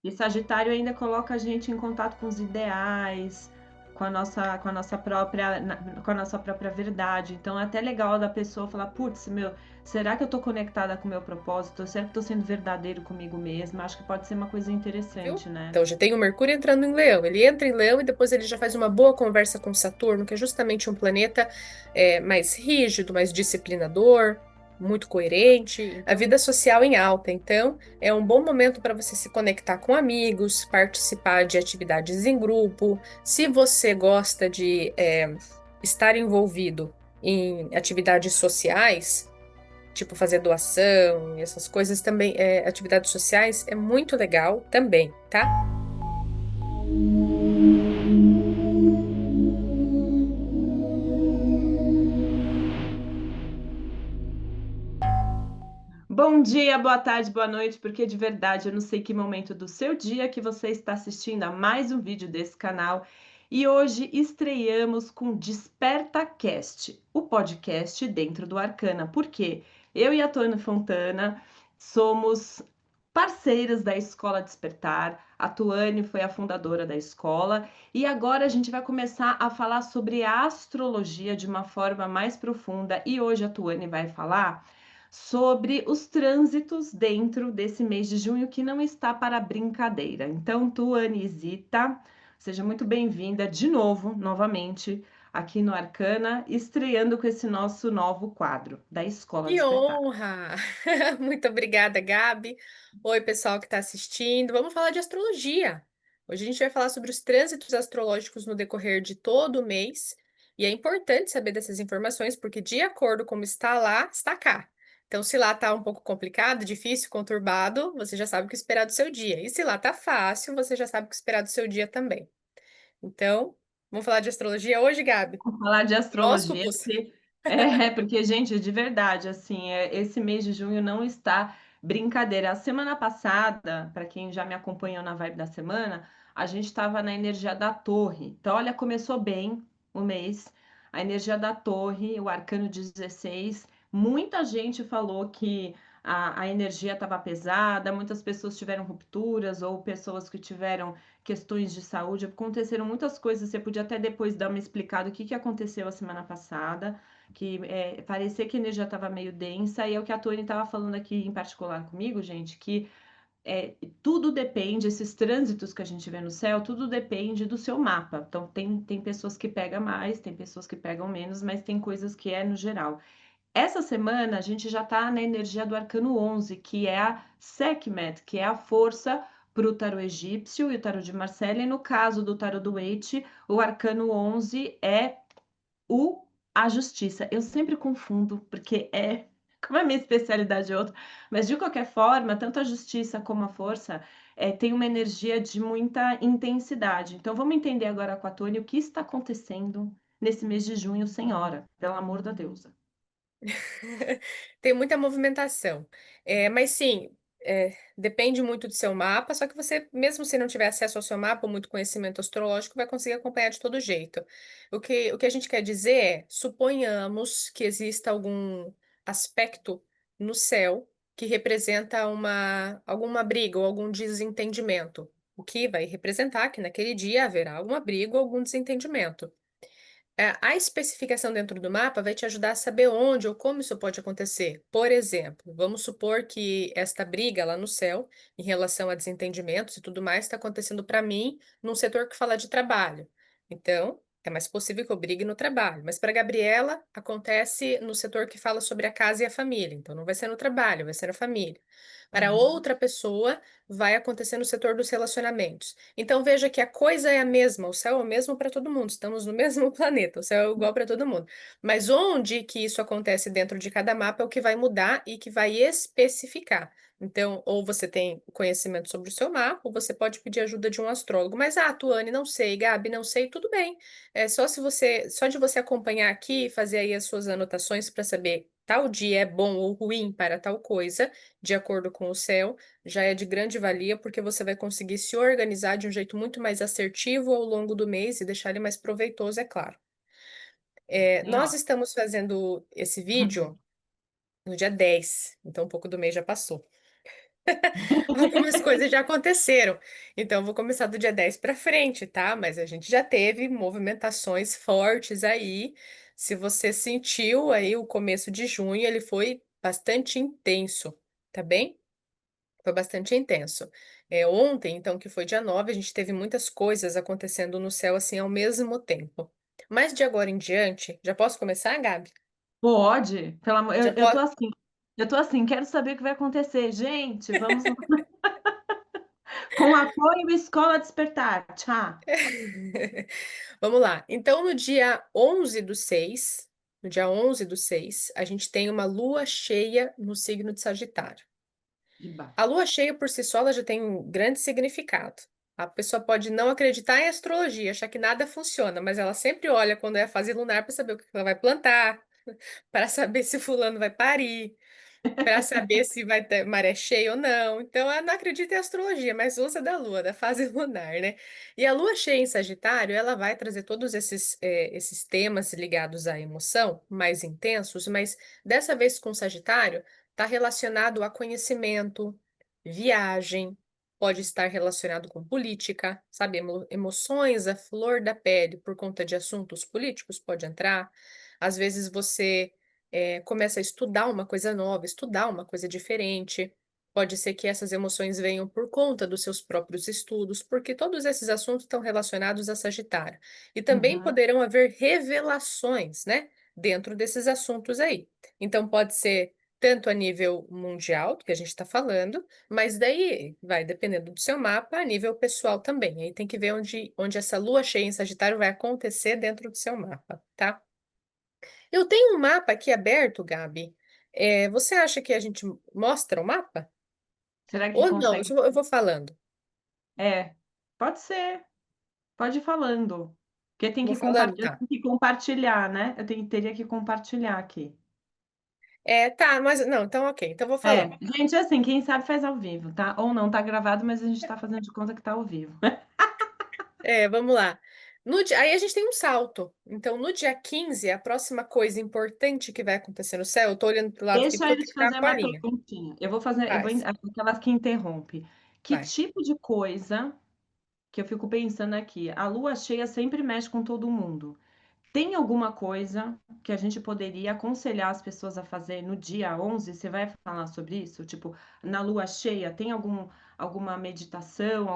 E Sagitário ainda coloca a gente em contato com os ideais, com a nossa própria verdade. Então é até legal da pessoa falar, putz, meu, será que eu tô conectada com o meu propósito? Será que eu tô sendo verdadeiro comigo mesma? Acho que pode ser uma coisa Viu? interessante, né? Então já tem o Mercúrio entrando em Leão. Ele entra em Leão e depois ele já faz uma boa conversa com Saturno, que é justamente um planeta mais rígido, mais disciplinador, muito coerente, a vida social em alta. Então é um bom momento para você se conectar com amigos, participar de atividades em grupo. Se você gosta de estar envolvido em atividades sociais, tipo fazer doação e essas coisas também, atividades sociais é muito legal também, tá? Bom dia, boa tarde, boa noite, porque de verdade eu não sei que momento do seu dia que você está assistindo a mais um vídeo desse canal. E hoje estreamos com Desperta Cast, o podcast dentro do Arcana. Porque eu e a Tônia Fontana somos parceiras da Escola Despertar. A Tuane foi a fundadora da escola e agora a gente vai começar a falar sobre a astrologia de uma forma mais profunda. E hoje a Tuane vai falar sobre os trânsitos dentro desse mês de junho que não está para brincadeira. Então, Tuanisita, seja muito bem-vinda de novo, novamente, aqui no Arcana, estreando com esse nosso novo quadro da Escola Que Despertar. honra! Muito obrigada, Gabi. Oi, pessoal que está assistindo. Vamos falar de astrologia. Hoje a gente vai falar sobre os trânsitos astrológicos no decorrer de todo o mês. E é importante saber dessas informações, porque de acordo com como está lá, está cá. Então, se lá está um pouco complicado, difícil, conturbado, você já sabe o que esperar do seu dia. E se lá está fácil, você já sabe o que esperar do seu dia também. Então, vamos falar de astrologia hoje, Gabi? Vamos falar de astrologia, Horóscopos? porque, gente, de verdade, assim, esse mês de junho não está brincadeira. A semana passada, para quem já me acompanhou na vibe da semana, a gente estava na energia da torre. Então, olha, começou bem o mês, a energia da torre, o arcano 16. Muita gente falou que a energia estava pesada, muitas pessoas tiveram rupturas ou pessoas que tiveram questões de saúde, aconteceram muitas coisas. Você podia até depois dar uma explicada o que que aconteceu a semana passada, que parecia que a energia estava meio densa, e é o que a Tony estava falando aqui em particular comigo, gente, que tudo depende, esses trânsitos que a gente vê no céu, tudo depende do seu mapa. Então, tem pessoas que pegam mais, tem pessoas que pegam menos, mas tem coisas que é no geral. Essa semana a gente já está na energia do arcano 11, que é a Sekhmet, que é a força para o tarô egípcio e o tarô de Marcella. E no caso do tarô do Waite, o arcano 11 é a justiça. Eu sempre confundo, porque como a minha especialidade é outra, mas de qualquer forma, tanto a justiça como a força tem uma energia de muita intensidade. Então vamos entender agora com a Tônia o que está acontecendo nesse mês de junho, senhora, pelo amor da deusa. Tem muita movimentação. Mas sim, depende muito do seu mapa, só que você, mesmo se não tiver acesso ao seu mapa ou muito conhecimento astrológico, vai conseguir acompanhar de todo jeito. O que a gente quer dizer é, suponhamos que exista algum aspecto no céu que representa alguma briga ou algum desentendimento. O que vai representar que naquele dia haverá alguma briga ou algum desentendimento. A especificação dentro do mapa vai te ajudar a saber onde ou como isso pode acontecer. Por exemplo, vamos supor que esta briga lá no céu, em relação a desentendimentos e tudo mais, está acontecendo para mim num setor que fala de trabalho. Então, é mais possível que eu brigue no trabalho. Mas para Gabriela, acontece no setor que fala sobre a casa e a família. Então, não vai ser no trabalho, vai ser na família. Para Uhum. outra pessoa, vai acontecer no setor dos relacionamentos. Então veja que a coisa é a mesma, o céu é o mesmo para todo mundo, estamos no mesmo planeta, o céu é igual para todo mundo. Mas onde que isso acontece dentro de cada mapa é o que vai mudar e que vai especificar. Então, ou você tem conhecimento sobre o seu mapa, ou você pode pedir ajuda de um astrólogo. Mas, Tuane, não sei, Gabi, não sei, tudo bem. É só de você acompanhar aqui e fazer aí as suas anotações para saber tal dia é bom ou ruim para tal coisa, de acordo com o céu, já é de grande valia, porque você vai conseguir se organizar de um jeito muito mais assertivo ao longo do mês e deixar ele mais proveitoso, é claro. Tem Nós ó. estamos fazendo esse vídeo no dia 10, então um pouco do mês já passou. Algumas coisas já aconteceram. Então, eu vou começar do dia 10 para frente, tá? Mas a gente já teve movimentações fortes aí. Se você sentiu aí o começo de junho, ele foi bastante intenso, tá bem? Foi bastante intenso. Ontem, então, que foi dia 9, a gente teve muitas coisas acontecendo no céu assim ao mesmo tempo. Mas de agora em diante, já posso começar, Gabi? Pode, pelo amor, Já eu tô posso. assim, quero saber o que vai acontecer. Gente, vamos lá. Com apoio Escola Despertar. Tchau. Vamos lá. Então, no dia 11 do 6, no dia 11 do 6, a gente tem uma lua cheia no signo de Sagitário. Iba. A lua cheia por si só ela já tem um grande significado. A pessoa pode não acreditar em astrologia, achar que nada funciona, mas ela sempre olha quando é a fase lunar para saber o que ela vai plantar, para saber se fulano vai parir, para saber se vai ter maré cheia ou não. Então, ela não acredita em astrologia, mas usa da lua, da fase lunar, né? E a lua cheia em Sagitário, ela vai trazer todos esses temas ligados à emoção, mais intensos, mas dessa vez com Sagitário, está relacionado a conhecimento, viagem, pode estar relacionado com política, sabe? Emoções à flor da pele por conta de assuntos políticos pode entrar. Às vezes você começa a estudar uma coisa nova, estudar uma coisa diferente. Pode ser que essas emoções venham por conta dos seus próprios estudos, porque todos esses assuntos estão relacionados a Sagitário. E também Uhum. poderão haver revelações, né, dentro desses assuntos aí. Então, pode ser tanto a nível mundial, do que a gente está falando, mas daí vai dependendo do seu mapa, a nível pessoal também. Aí tem que ver onde essa lua cheia em Sagitário vai acontecer dentro do seu mapa, tá? Eu tenho um mapa aqui aberto, Gabi. Você acha que a gente mostra o mapa? Será que Ou não? consegue? Eu vou falando. É, pode ser. Pode ir falando. Porque Vou falando, eu tá. tenho que compartilhar, né? Teria que compartilhar aqui. Tá, mas não, então ok, então eu vou É, falando. gente, assim, quem sabe faz ao vivo, tá? Ou não, tá gravado, mas a gente tá fazendo de conta que tá ao vivo. Vamos lá. Aí a gente tem um salto. Então, no dia 15, a próxima coisa importante que vai acontecer no céu, eu tô olhando pro lado aqui Deixa porque eu eu tenho te que dar fazer com a uma linha. perguntinha. Faz, Aquelas que interrompe. Que vai. tipo de coisa que eu fico pensando aqui? A lua cheia sempre mexe com todo mundo. Tem alguma coisa que a gente poderia aconselhar as pessoas a fazer no dia 11? Você vai falar sobre isso? Tipo, na lua cheia, tem alguma meditação,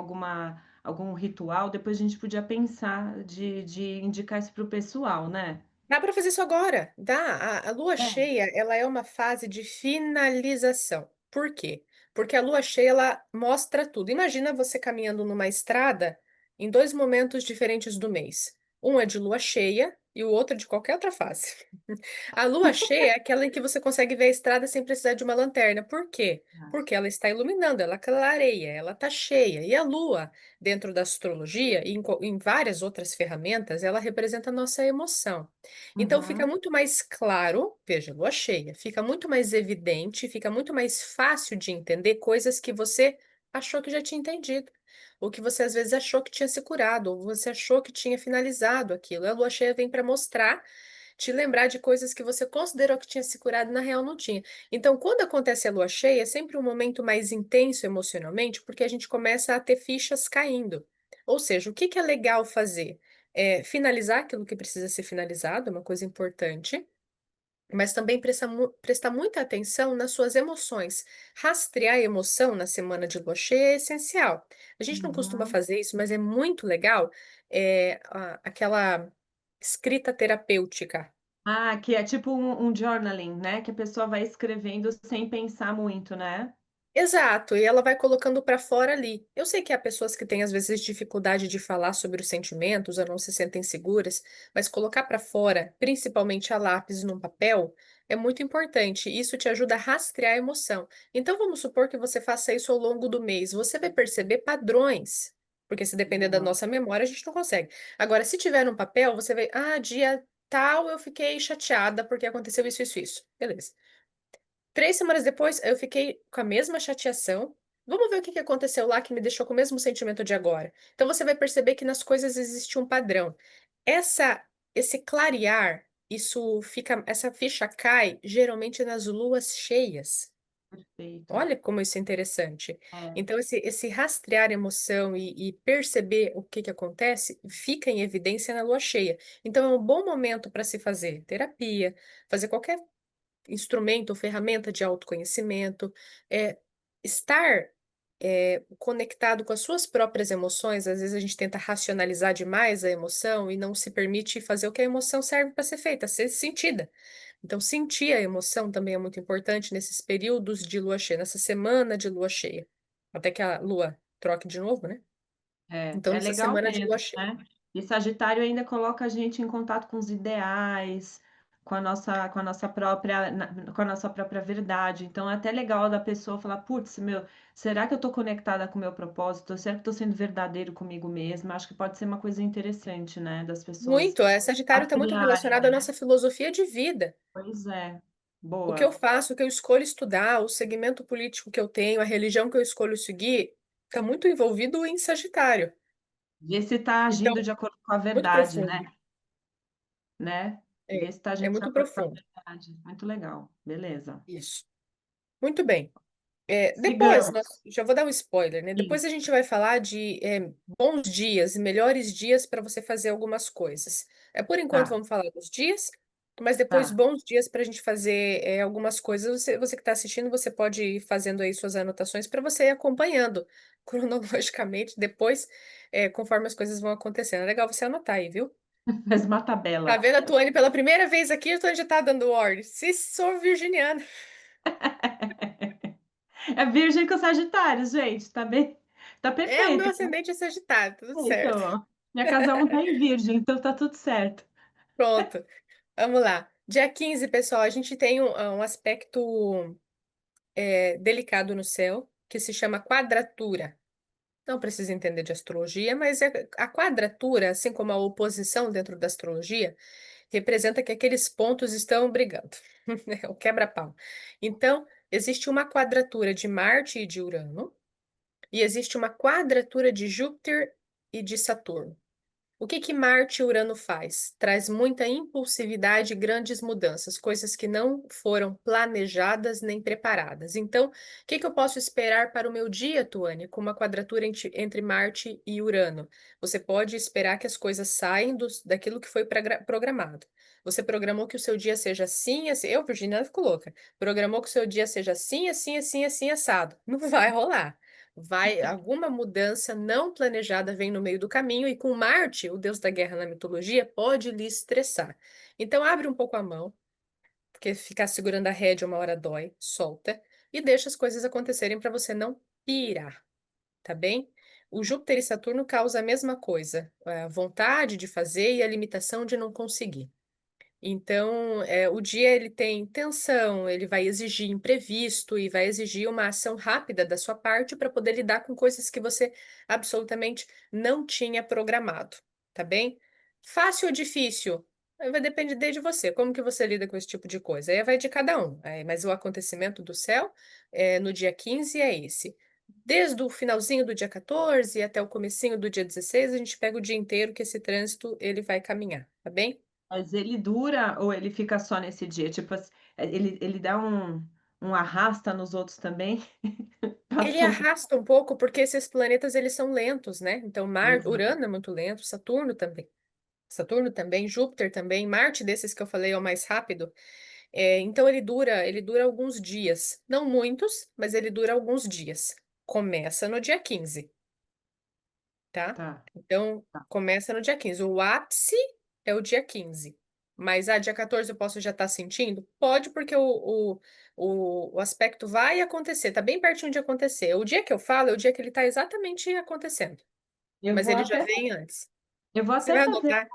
algum ritual? Depois a gente podia pensar de indicar isso para o pessoal, né? Dá para fazer isso agora, dá. A lua É. cheia, ela é uma fase de finalização. Por quê? Porque a lua cheia, ela mostra tudo. Imagina você caminhando numa estrada em dois momentos diferentes do mês. Um é de lua cheia e o outro é de qualquer outra fase. A lua cheia é aquela em que você consegue ver a estrada sem precisar de uma lanterna. Por quê? Porque ela está iluminando, ela clareia, ela está cheia. E a lua, dentro da astrologia e em várias outras ferramentas, ela representa a nossa emoção. Então fica Uhum, muito mais claro, veja, lua cheia, fica muito mais evidente, fica muito mais fácil de entender coisas que você achou que já tinha entendido. Ou que você às vezes achou que tinha se curado, ou você achou que tinha finalizado aquilo. A lua cheia vem para mostrar te lembrar de coisas que você considerou que tinha se curado, e na real não tinha. Então, quando acontece a lua cheia, é sempre um momento mais intenso emocionalmente, porque a gente começa a ter fichas caindo. Ou seja, o que que é legal fazer? Finalizar aquilo que precisa ser finalizado, é uma coisa importante. Mas também prestar muita atenção nas suas emoções. Rastrear a emoção na semana de lua cheia é essencial. A gente não costuma uhum. fazer isso, mas é muito legal. Aquela escrita terapêutica. Ah, que é tipo um journaling, né? Que a pessoa vai escrevendo sem pensar muito, né? Exato, e ela vai colocando para fora ali. Eu sei que há pessoas que têm às vezes dificuldade de falar sobre os sentimentos ou não se sentem seguras, mas colocar para fora, principalmente a lápis num papel, é muito importante. Isso te ajuda a rastrear a emoção. Então vamos supor que você faça isso ao longo do mês. Você vai perceber padrões, porque se depender da Boa. nossa memória, a gente não consegue. Agora, se tiver no papel, você vai, dia tal eu fiquei chateada porque aconteceu isso, isso, isso. Beleza. 3 semanas depois, eu fiquei com a mesma chateação. Vamos ver o que que aconteceu lá que me deixou com o mesmo sentimento de agora. Então você vai perceber que nas coisas existe um padrão. Essa, esse clarear, essa ficha cai geralmente nas luas cheias. Perfeito. Olha como isso é interessante. É, Então, esse rastrear emoção e perceber o que que acontece fica em evidência na lua cheia. Então, é um bom momento para se fazer terapia, fazer qualquer instrumento ou ferramenta de autoconhecimento, estar conectado com as suas próprias emoções. Às vezes a gente tenta racionalizar demais a emoção e não se permite fazer o que a emoção serve para ser feita, ser sentida. Então, sentir a emoção também é muito importante nesses períodos de lua cheia, nessa semana de lua cheia, até que a lua troque de novo, né? Então, é nessa legal semana de lua mesmo, cheia. né. E Sagitário ainda coloca a gente em contato com os ideais, com a nossa própria verdade, então é até legal da pessoa falar: "Putz, meu, será que eu estou conectada com o meu propósito? Será que estou sendo verdadeiro comigo mesma?". Acho que pode ser uma coisa interessante, né, das pessoas Muito, Sagitário está muito rastrearem, relacionado à né. nossa filosofia de vida. Pois é, O que eu boa. faço, o que eu escolho estudar, o segmento político que eu tenho, a religião que eu escolho seguir, está muito envolvido em Sagitário. Ver se está Então, agindo de acordo com a muito verdade, profundo. né. É, Ver se está é agindo de muito acordo com a profundo. verdade. Muito legal, beleza. Isso. Muito bem. Depois, Sigamos. já vou dar um spoiler, né? Depois a Isso, gente vai falar de bons dias e melhores dias para você fazer algumas coisas. Por enquanto, tá, vamos falar dos dias, mas depois tá. bons dias para a gente fazer algumas coisas. Você que está assistindo, você pode ir fazendo aí suas anotações para você ir acompanhando cronologicamente depois, conforme as coisas vão acontecendo. É legal você anotar aí, viu? Faz uma Tá tabela. vendo a Tuane pela primeira vez aqui? A Tuane já tá dando ordem. Se sou virginiana. É Virgem com Sagitário, gente, tá bem, tá O meu perfeito, ascendente é Sagitário, tudo perfeito. certo. Minha casa 1 tá em Virgem, então tá tudo certo. Pronto, vamos lá. Dia 15, pessoal, a gente tem um aspecto delicado no céu, que se chama quadratura. Não precisa entender de astrologia, mas a quadratura, assim como a oposição dentro da astrologia, representa que aqueles pontos estão brigando. É o quebra-pau. Então, existe uma quadratura de Marte e de Urano, e existe uma quadratura de Júpiter e de Saturno. O que que Marte e Urano faz? Traz muita impulsividade e grandes mudanças, coisas que não foram planejadas nem preparadas. Então, o que que eu posso esperar para o meu dia, Tuane, com uma quadratura entre Marte e Urano? Você pode esperar que as coisas saiam daquilo que foi programado. Você programou que o seu dia seja assim, assim. Eu, Virginia, fico louca. Programou que o seu dia seja assim, assim, assim, assim, assado. Não vai rolar. Alguma mudança não planejada vem no meio do caminho, e com Marte, o deus da guerra na mitologia, pode lhe estressar. Então abre um pouco a mão, porque ficar segurando a rédea uma hora dói, solta e deixa as coisas acontecerem para você não pirar, tá bem? O Júpiter e Saturno causam a mesma coisa, a vontade de fazer e a limitação de não conseguir. Então, o dia ele tem tensão, ele vai exigir imprevisto e vai exigir uma ação rápida da sua parte para poder lidar com coisas que você absolutamente não tinha programado, tá bem? Fácil ou difícil? Aí vai depender de você, como que você lida com esse tipo de coisa. Aí vai de cada um. Mas o acontecimento do céu no dia 15 é esse. Desde o finalzinho do dia 14 até o comecinho do dia 16, a gente pega o dia inteiro que esse trânsito ele vai caminhar, tá bem? Mas ele dura ou ele fica só nesse dia? Tipo ele dá um arrasta nos outros também? Ele Passa um arrasta um pouco porque esses planetas eles são lentos, né? Então, exato. Urano é muito lento, Saturno também. Saturno também, Júpiter também, Marte desses que eu falei é o mais rápido. Então ele dura alguns dias, não muitos, mas ele dura alguns dias. Começa no dia 15, tá? Tá, Então, tá. começa no dia 15. O ápice é o dia 15. Mas, dia 14 eu posso já estar sentindo? Pode, porque o aspecto vai acontecer, tá bem pertinho de acontecer. O dia que eu falo é o dia que ele está exatamente acontecendo, Eu mas vou ele já até vem antes. eu vou Você até vai fazer anotar?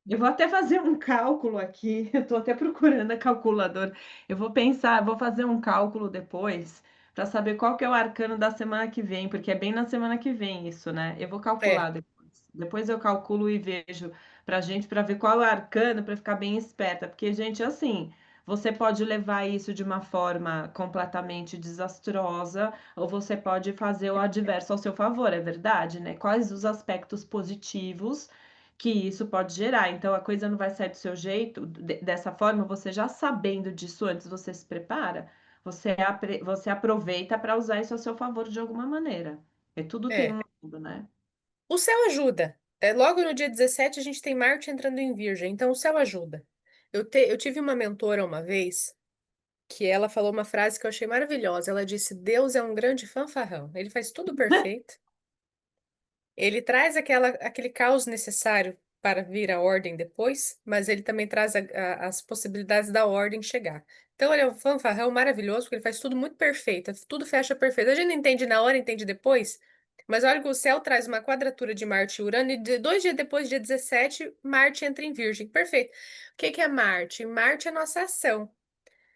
Eu vou até fazer um cálculo aqui, eu estou até procurando a calculadora. Eu vou pensar, vou fazer um cálculo depois para saber qual que é o arcano da semana que vem, porque é bem na semana que vem isso, né? Eu vou É, calcular depois. Depois eu calculo e vejo para gente para ver qual é o arcano para ficar bem esperta, porque gente, assim, você pode levar isso de uma forma completamente desastrosa, ou você pode fazer o adverso ao seu favor, é verdade, né? Quais os aspectos positivos que isso pode gerar. Então a coisa não vai sair do seu jeito, dessa forma, você já sabendo disso antes, você se prepara, você aproveita para usar isso a seu favor de alguma maneira. E tudo tem É. um lado, né? O céu ajuda. Logo no dia 17 a gente tem Marte entrando em Virgem, então o céu ajuda. Eu tive uma mentora uma vez que ela falou uma frase que eu achei maravilhosa. Ela disse: Deus é um grande fanfarrão. Ele faz tudo perfeito. Ele traz aquele caos necessário para vir a ordem depois, mas ele também traz as possibilidades da ordem chegar. Então, ele é um fanfarrão maravilhoso, porque ele faz tudo muito perfeito, tudo fecha perfeito. A gente não entende na hora, entende depois, mas olha que o céu traz uma quadratura de Marte e Urano, e 2 dias depois, dia 17, Marte entra em Virgem. Perfeito. O que que é Marte? Marte é a nossa ação.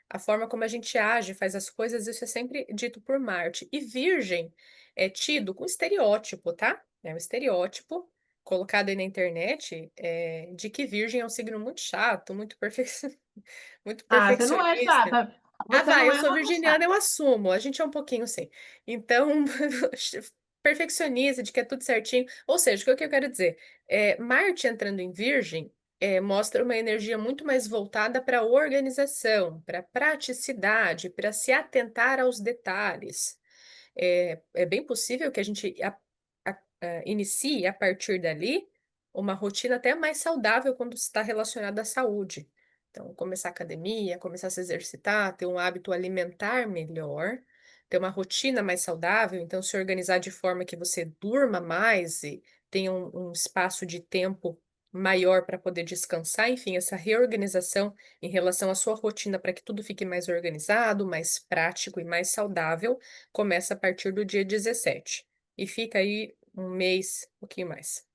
A forma como a gente age, faz as coisas, isso é sempre dito por Marte. E Virgem é tido com estereótipo, tá? É um estereótipo colocado aí na internet de que Virgem é um signo muito chato, muito Ah, você não é perfeccionista. chata. Ah, Você vai, não eu é sou nada virginiana, chata. eu assumo. A gente é um pouquinho sim. Então, perfeccionista, de que é tudo certinho. Ou seja, o que eu quero dizer? Marte entrando em Virgem mostra uma energia muito mais voltada para a organização, para a praticidade, para se atentar aos detalhes. É bem possível que a gente inicie a partir dali uma rotina até mais saudável quando está relacionada à saúde. Então, começar a academia, começar a se exercitar, ter um hábito alimentar melhor, ter uma rotina mais saudável, então se organizar de forma que você durma mais e tenha um espaço de tempo maior para poder descansar, enfim, essa reorganização em relação à sua rotina para que tudo fique mais organizado, mais prático e mais saudável, começa a partir do dia 17 e fica aí um mês, um pouquinho mais.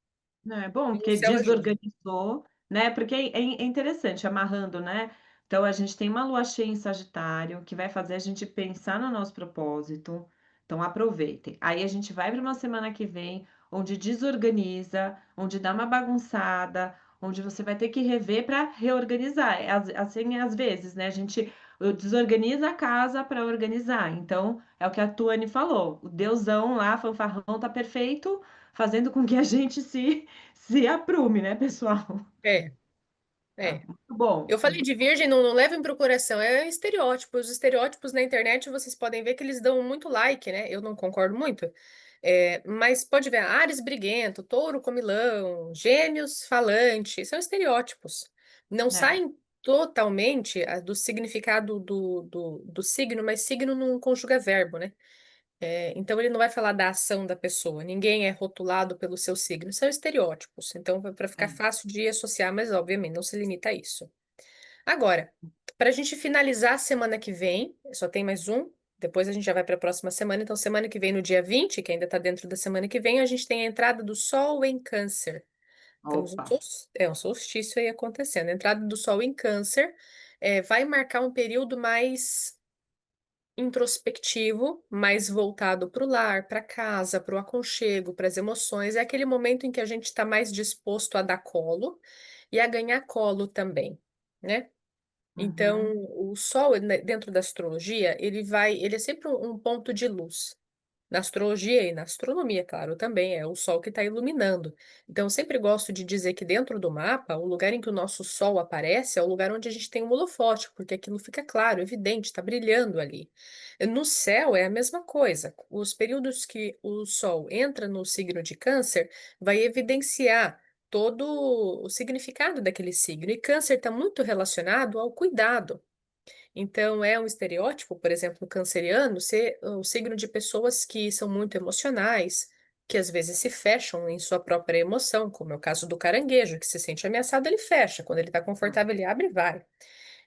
Não, é bom, E o porque céu ajuda. desorganizou, né? Porque é interessante, amarrando, né? Então, a gente tem uma lua cheia em Sagitário, que vai fazer a gente pensar no nosso propósito. Então, aproveitem. Aí, a gente vai para uma semana que vem, onde desorganiza, onde dá uma bagunçada, onde você vai ter que rever para reorganizar. Assim, às vezes, né? A gente desorganiza a casa para organizar. Então, é o que a Tuane falou. O deusão lá, fanfarrão, tá perfeito, fazendo com que a gente se aprume, né, pessoal? É, Tá é. muito bom. Eu falei de virgem, não levem pro coração, é estereótipo. Os estereótipos na internet vocês podem ver que eles dão muito like, né? Eu não concordo muito. Mas pode ver, Áries briguento, touro comilão, gêmeos falante, são estereótipos. Não É. saem totalmente do significado do signo, mas signo não conjuga verbo, né? Então ele não vai falar da ação da pessoa, ninguém é rotulado pelo seu signo, são estereótipos. Então, para ficar É. fácil de associar, mas obviamente não se limita a isso. Agora, para a gente finalizar a semana que vem, só tem mais um, depois a gente já vai para a próxima semana. Então, semana que vem, no dia 20, que ainda está dentro da semana que vem, a gente tem a entrada do Sol em Câncer. Temos Opa. um solstício aí acontecendo. A entrada do Sol em Câncer vai marcar um período mais introspectivo, mais voltado para o lar, para casa, para o aconchego, para as emoções. É aquele momento em que a gente está mais disposto a dar colo e a ganhar colo também, né? Então, Uhum. o Sol, né, dentro da astrologia, ele é sempre um ponto de luz. Na astrologia e na astronomia, claro, também é o Sol que está iluminando. Então, eu sempre gosto de dizer que dentro do mapa, o lugar em que o nosso Sol aparece é o lugar onde a gente tem um holofote, porque aquilo fica claro, evidente, está brilhando ali. No céu é a mesma coisa. Os períodos que o Sol entra no signo de Câncer, vai evidenciar todo o significado daquele signo. E Câncer está muito relacionado ao cuidado. Então, é um estereótipo, por exemplo, o canceriano ser o signo de pessoas que são muito emocionais, que às vezes se fecham em sua própria emoção, como é o caso do caranguejo, que se sente ameaçado, ele fecha, quando ele está confortável, ele abre e vai.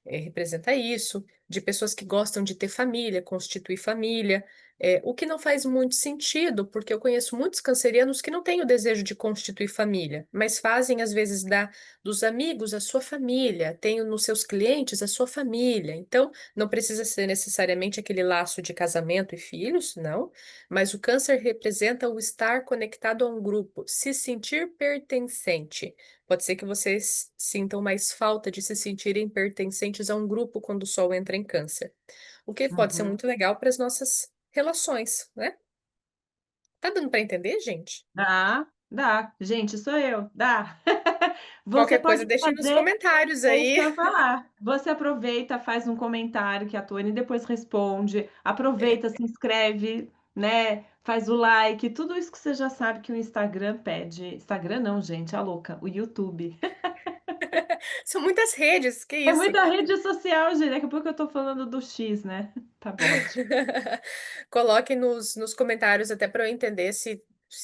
Representa isso, de pessoas que gostam de ter família, constituir família, o que não faz muito sentido, porque eu conheço muitos cancerianos que não têm o desejo de constituir família, mas fazem, às vezes, dos amigos a sua família, têm nos seus clientes a sua família. Então, não precisa ser necessariamente aquele laço de casamento e filhos, não, mas o câncer representa o estar conectado a um grupo, se sentir pertencente. Pode ser que vocês sintam mais falta de se sentirem pertencentes a um grupo quando o Sol entra em Câncer. O que pode ser Uhum. muito legal para as nossas relações, né? Tá dando para entender, gente? Tá. Dá. Gente, sou eu, dá. Você Qualquer coisa pode deixa nos fazer comentários é isso que aí. eu ia falar. Você aproveita, faz um comentário que a Tuane depois responde, aproveita, se inscreve, né, faz o like, tudo isso que você já sabe que o Instagram pede. Instagram não, gente, a louca, o YouTube. São muitas redes, que É isso. muita rede social, gente, daqui a pouco eu tô falando do X, né. Tá bom, Coloque nos comentários até para eu entender se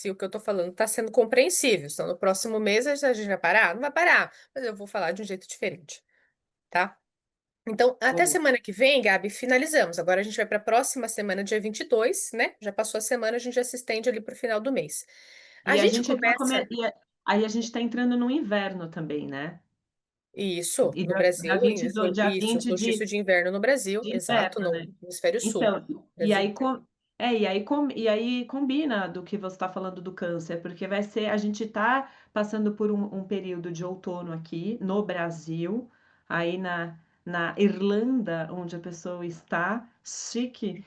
o que eu estou falando está sendo compreensível. Então, no próximo mês a gente vai parar? Não vai parar, mas eu vou falar de um jeito diferente, tá? Então, até boa. semana que vem, Gabi, finalizamos. Agora a gente vai para a próxima semana, dia 22, né? Já passou a semana, a gente já se estende ali para o final do mês. A E a gente gente tá começa aí a gente tá entrando no inverno também, né. isso E no dia Brasil, 22, dia isso, 20 solstício de inverno no Brasil, de exato, inverno, no né. hemisfério sul. Então, e Brasil aí inteiro. e aí combina do que você está falando do câncer, porque vai ser a gente está passando por um período de outono aqui no Brasil, aí na Irlanda, onde a pessoa está, chique,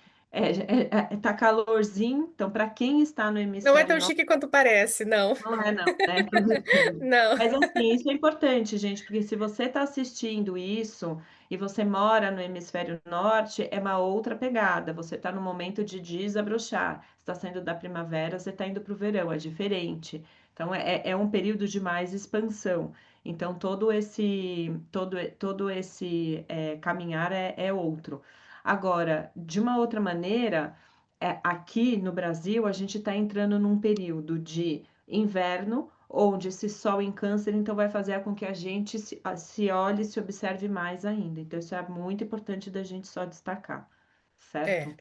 tá calorzinho, então para quem está no Não é hemisfério tão norte chique quanto parece, não. não é não, né, tô brincando. Não. Mas assim, isso é importante, gente, porque se você está assistindo isso e você mora no hemisfério norte, é uma outra pegada. Você está no momento de desabrochar. Está saindo da primavera, você está indo para o verão, é diferente. Então é um período de mais expansão. Então todo esse caminhar é outro. Agora, de uma outra maneira, aqui no Brasil, a gente está entrando num período de inverno, onde esse sol em câncer, então vai fazer com que a gente se olhe e se observe mais ainda. Então, isso é muito importante da gente só destacar, certo? É,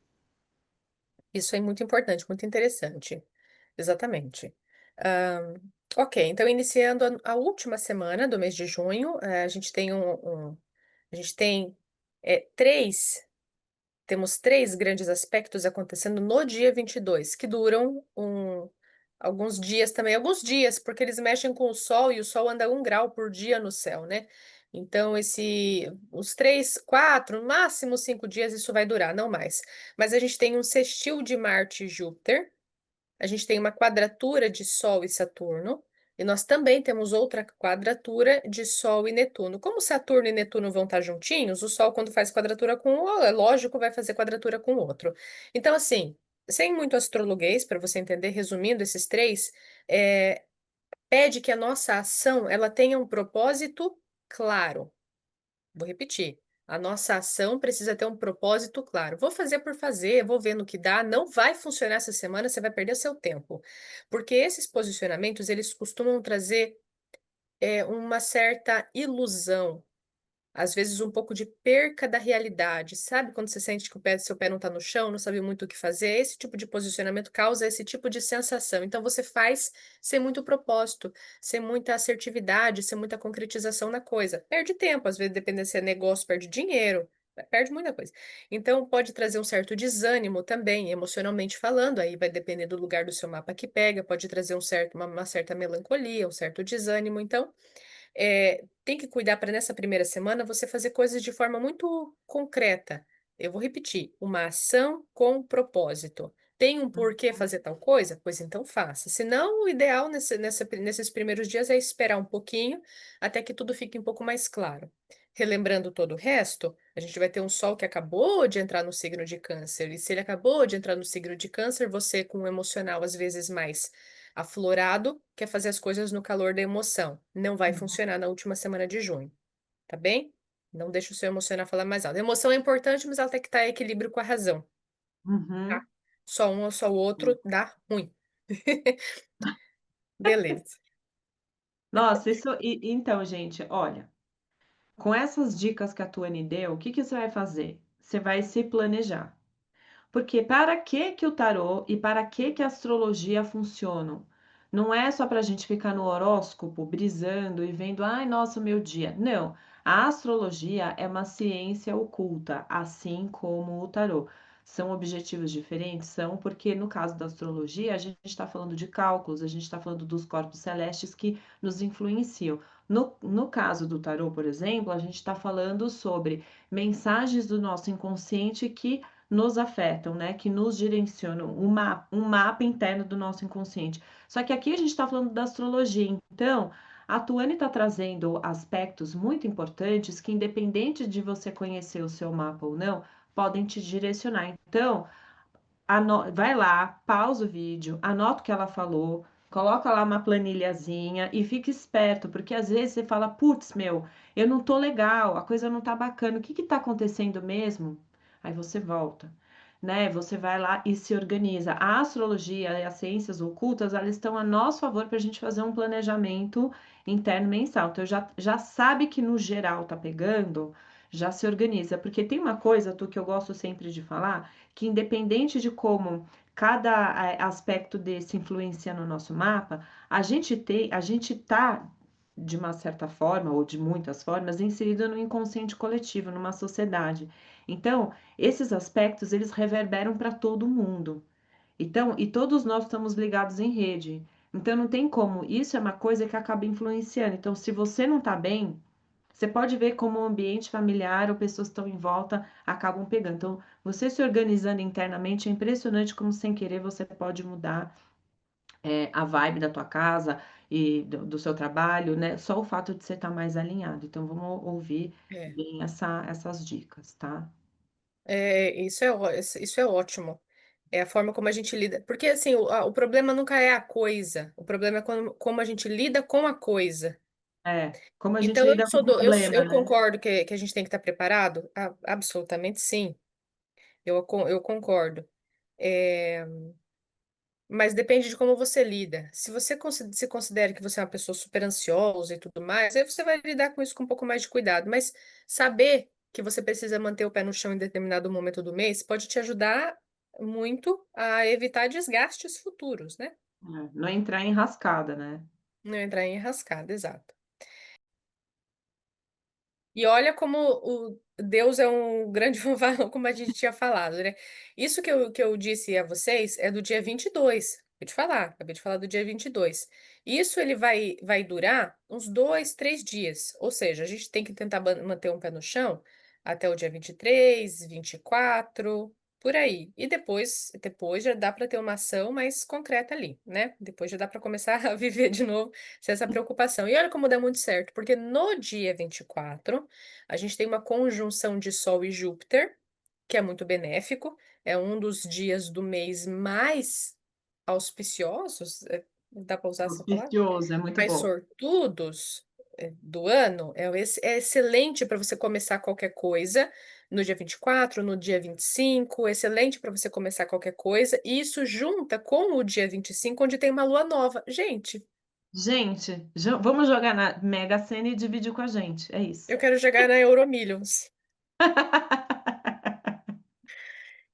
isso é muito importante, muito interessante. Exatamente. Ahn, ok, então iniciando a última semana do mês de junho, a gente tem a gente tem três. Temos três grandes aspectos acontecendo no dia 22 que duram alguns dias também. Alguns dias, porque eles mexem com o Sol e o Sol anda 1 grau por dia no céu, né? Então, os 3, 4, no máximo 5 dias, isso vai durar, não mais. Mas a gente tem um sextil de Marte e Júpiter, a gente tem uma quadratura de Sol e Saturno, e nós também temos outra quadratura de Sol e Netuno. Como Saturno e Netuno vão estar juntinhos, o Sol, quando faz quadratura com um, é lógico, vai fazer quadratura com o outro. Então, assim, sem muito astrologuês, para você entender, resumindo esses três, é, pede que a nossa ação ela tenha um propósito claro. Vou repetir. A nossa ação precisa ter um propósito claro. Vou fazer por fazer, vou ver no que dá. Não vai funcionar essa semana, você vai perder seu tempo. Porque esses posicionamentos, eles costumam trazer uma certa ilusão, às vezes um pouco de perca da realidade. Sabe quando você sente que seu pé não está no chão, não sabe muito o que fazer? Esse tipo de posicionamento causa esse tipo de sensação. Então você faz sem muito propósito, sem muita assertividade, sem muita concretização na coisa. Perde tempo, às vezes, dependendo se é negócio, perde dinheiro. Perde muita coisa. Então, pode trazer um certo desânimo também, emocionalmente falando. Aí vai depender do lugar do seu mapa que pega, pode trazer uma certa melancolia, um certo desânimo. Então, tem que cuidar para nessa primeira semana você fazer coisas de forma muito concreta. Eu vou repetir, uma ação com propósito. Tem um porquê fazer tal coisa? Pois então faça. Senão, o ideal nesses primeiros dias é esperar um pouquinho até que tudo fique um pouco mais claro. Relembrando todo o resto, a gente vai ter um sol que acabou de entrar no signo de Câncer. E se ele acabou de entrar no signo de Câncer, você com um emocional às vezes mais aflorado, quer fazer as coisas no calor da emoção. Não vai funcionar na última semana de junho, tá bem? Não deixa o seu emocional falar mais alto. A emoção é importante, mas ela tem que estar em equilíbrio com a razão, tá? Uhum. Só um ou só o outro dá ruim. Beleza. Nossa, então, gente, olha, com essas dicas que a Tuane deu, o que que você vai fazer? Você vai se planejar. Porque para que o tarô e para que a astrologia funcionam? Não é só para a gente ficar no horóscopo, brisando e vendo, ai, nossa, o meu dia. Não. A astrologia é uma ciência oculta, assim como o tarô. São objetivos diferentes? São, porque no caso da astrologia, a gente está falando de cálculos, a gente está falando dos corpos celestes que nos influenciam. No caso do tarô, por exemplo, a gente está falando sobre mensagens do nosso inconsciente que nos afetam, né? Que nos direcionam, um mapa interno do nosso inconsciente. Só que aqui a gente está falando da astrologia, então a Tuane está trazendo aspectos muito importantes que, independente de você conhecer o seu mapa ou não, podem te direcionar. Então, vai lá, pausa o vídeo, anota o que ela falou, coloca lá uma planilhazinha e fica esperto, porque às vezes você fala, putz, meu, eu não tô legal, a coisa não tá bacana, o que que tá acontecendo mesmo? Aí você volta, né? Você vai lá e se organiza. A astrologia e as ciências ocultas, elas estão a nosso favor para a gente fazer um planejamento interno mensal. Então, já sabe que no geral tá pegando, já se organiza, porque tem uma coisa, Tu, que eu gosto sempre de falar, que independente de como cada aspecto desse influencia no nosso mapa, a gente tá de uma certa forma ou de muitas formas inserido no inconsciente coletivo, numa sociedade. Então, esses aspectos eles reverberam para todo mundo. Então, e todos nós estamos ligados em rede. Então, não tem como. Isso é uma coisa que acaba influenciando. Então, se você não está bem, você pode ver como o ambiente familiar ou pessoas que estão em volta acabam pegando. Então, você se organizando internamente é impressionante como sem querer você pode mudar a vibe da tua casa e do seu trabalho, né? Só o fato de você estar mais alinhado. Então, vamos ouvir É. bem essas dicas, tá? Isso é ótimo. É a forma como a gente lida. Porque, assim, o problema nunca é a coisa. O problema é como a gente lida com a coisa. Como a gente Então, lida com o problema, eu né? concordo que a gente tem que estar preparado. Absolutamente sim. Eu concordo. É, mas depende de como você lida. Se você se considera que você é uma pessoa super ansiosa e tudo mais, aí você vai lidar com isso com um pouco mais de cuidado. Mas saber que você precisa manter o pé no chão em determinado momento do mês pode te ajudar muito a evitar desgastes futuros, né? Não entrar em rascada, né? Não entrar em enrascada, exato. E olha como o Deus é um grande fanfarrão, como a gente tinha falado, né? Isso que eu disse a vocês é do dia 22. Acabei de falar do dia 22. Isso ele vai durar uns 2, 3 dias. Ou seja, a gente tem que tentar manter um pé no chão até o dia 23, 24, por aí. E depois já dá para ter uma ação mais concreta ali, né? Depois já dá para começar a viver de novo sem essa preocupação. E olha como dá muito certo, porque no dia 24 a gente tem uma conjunção de Sol e Júpiter, que é muito benéfico, é um dos dias do mês mais auspiciosos, dá para usar essa palavra? Auspicioso, é muito Mais bom. sortudos, do ano. É excelente para você começar qualquer coisa no dia 24, no dia 25, excelente para você começar qualquer coisa, e isso junta com o dia 25, onde tem uma lua nova. Gente, Gente, vamos jogar na Mega Sena e dividir com a gente. É isso. eu quero jogar na Euromillions.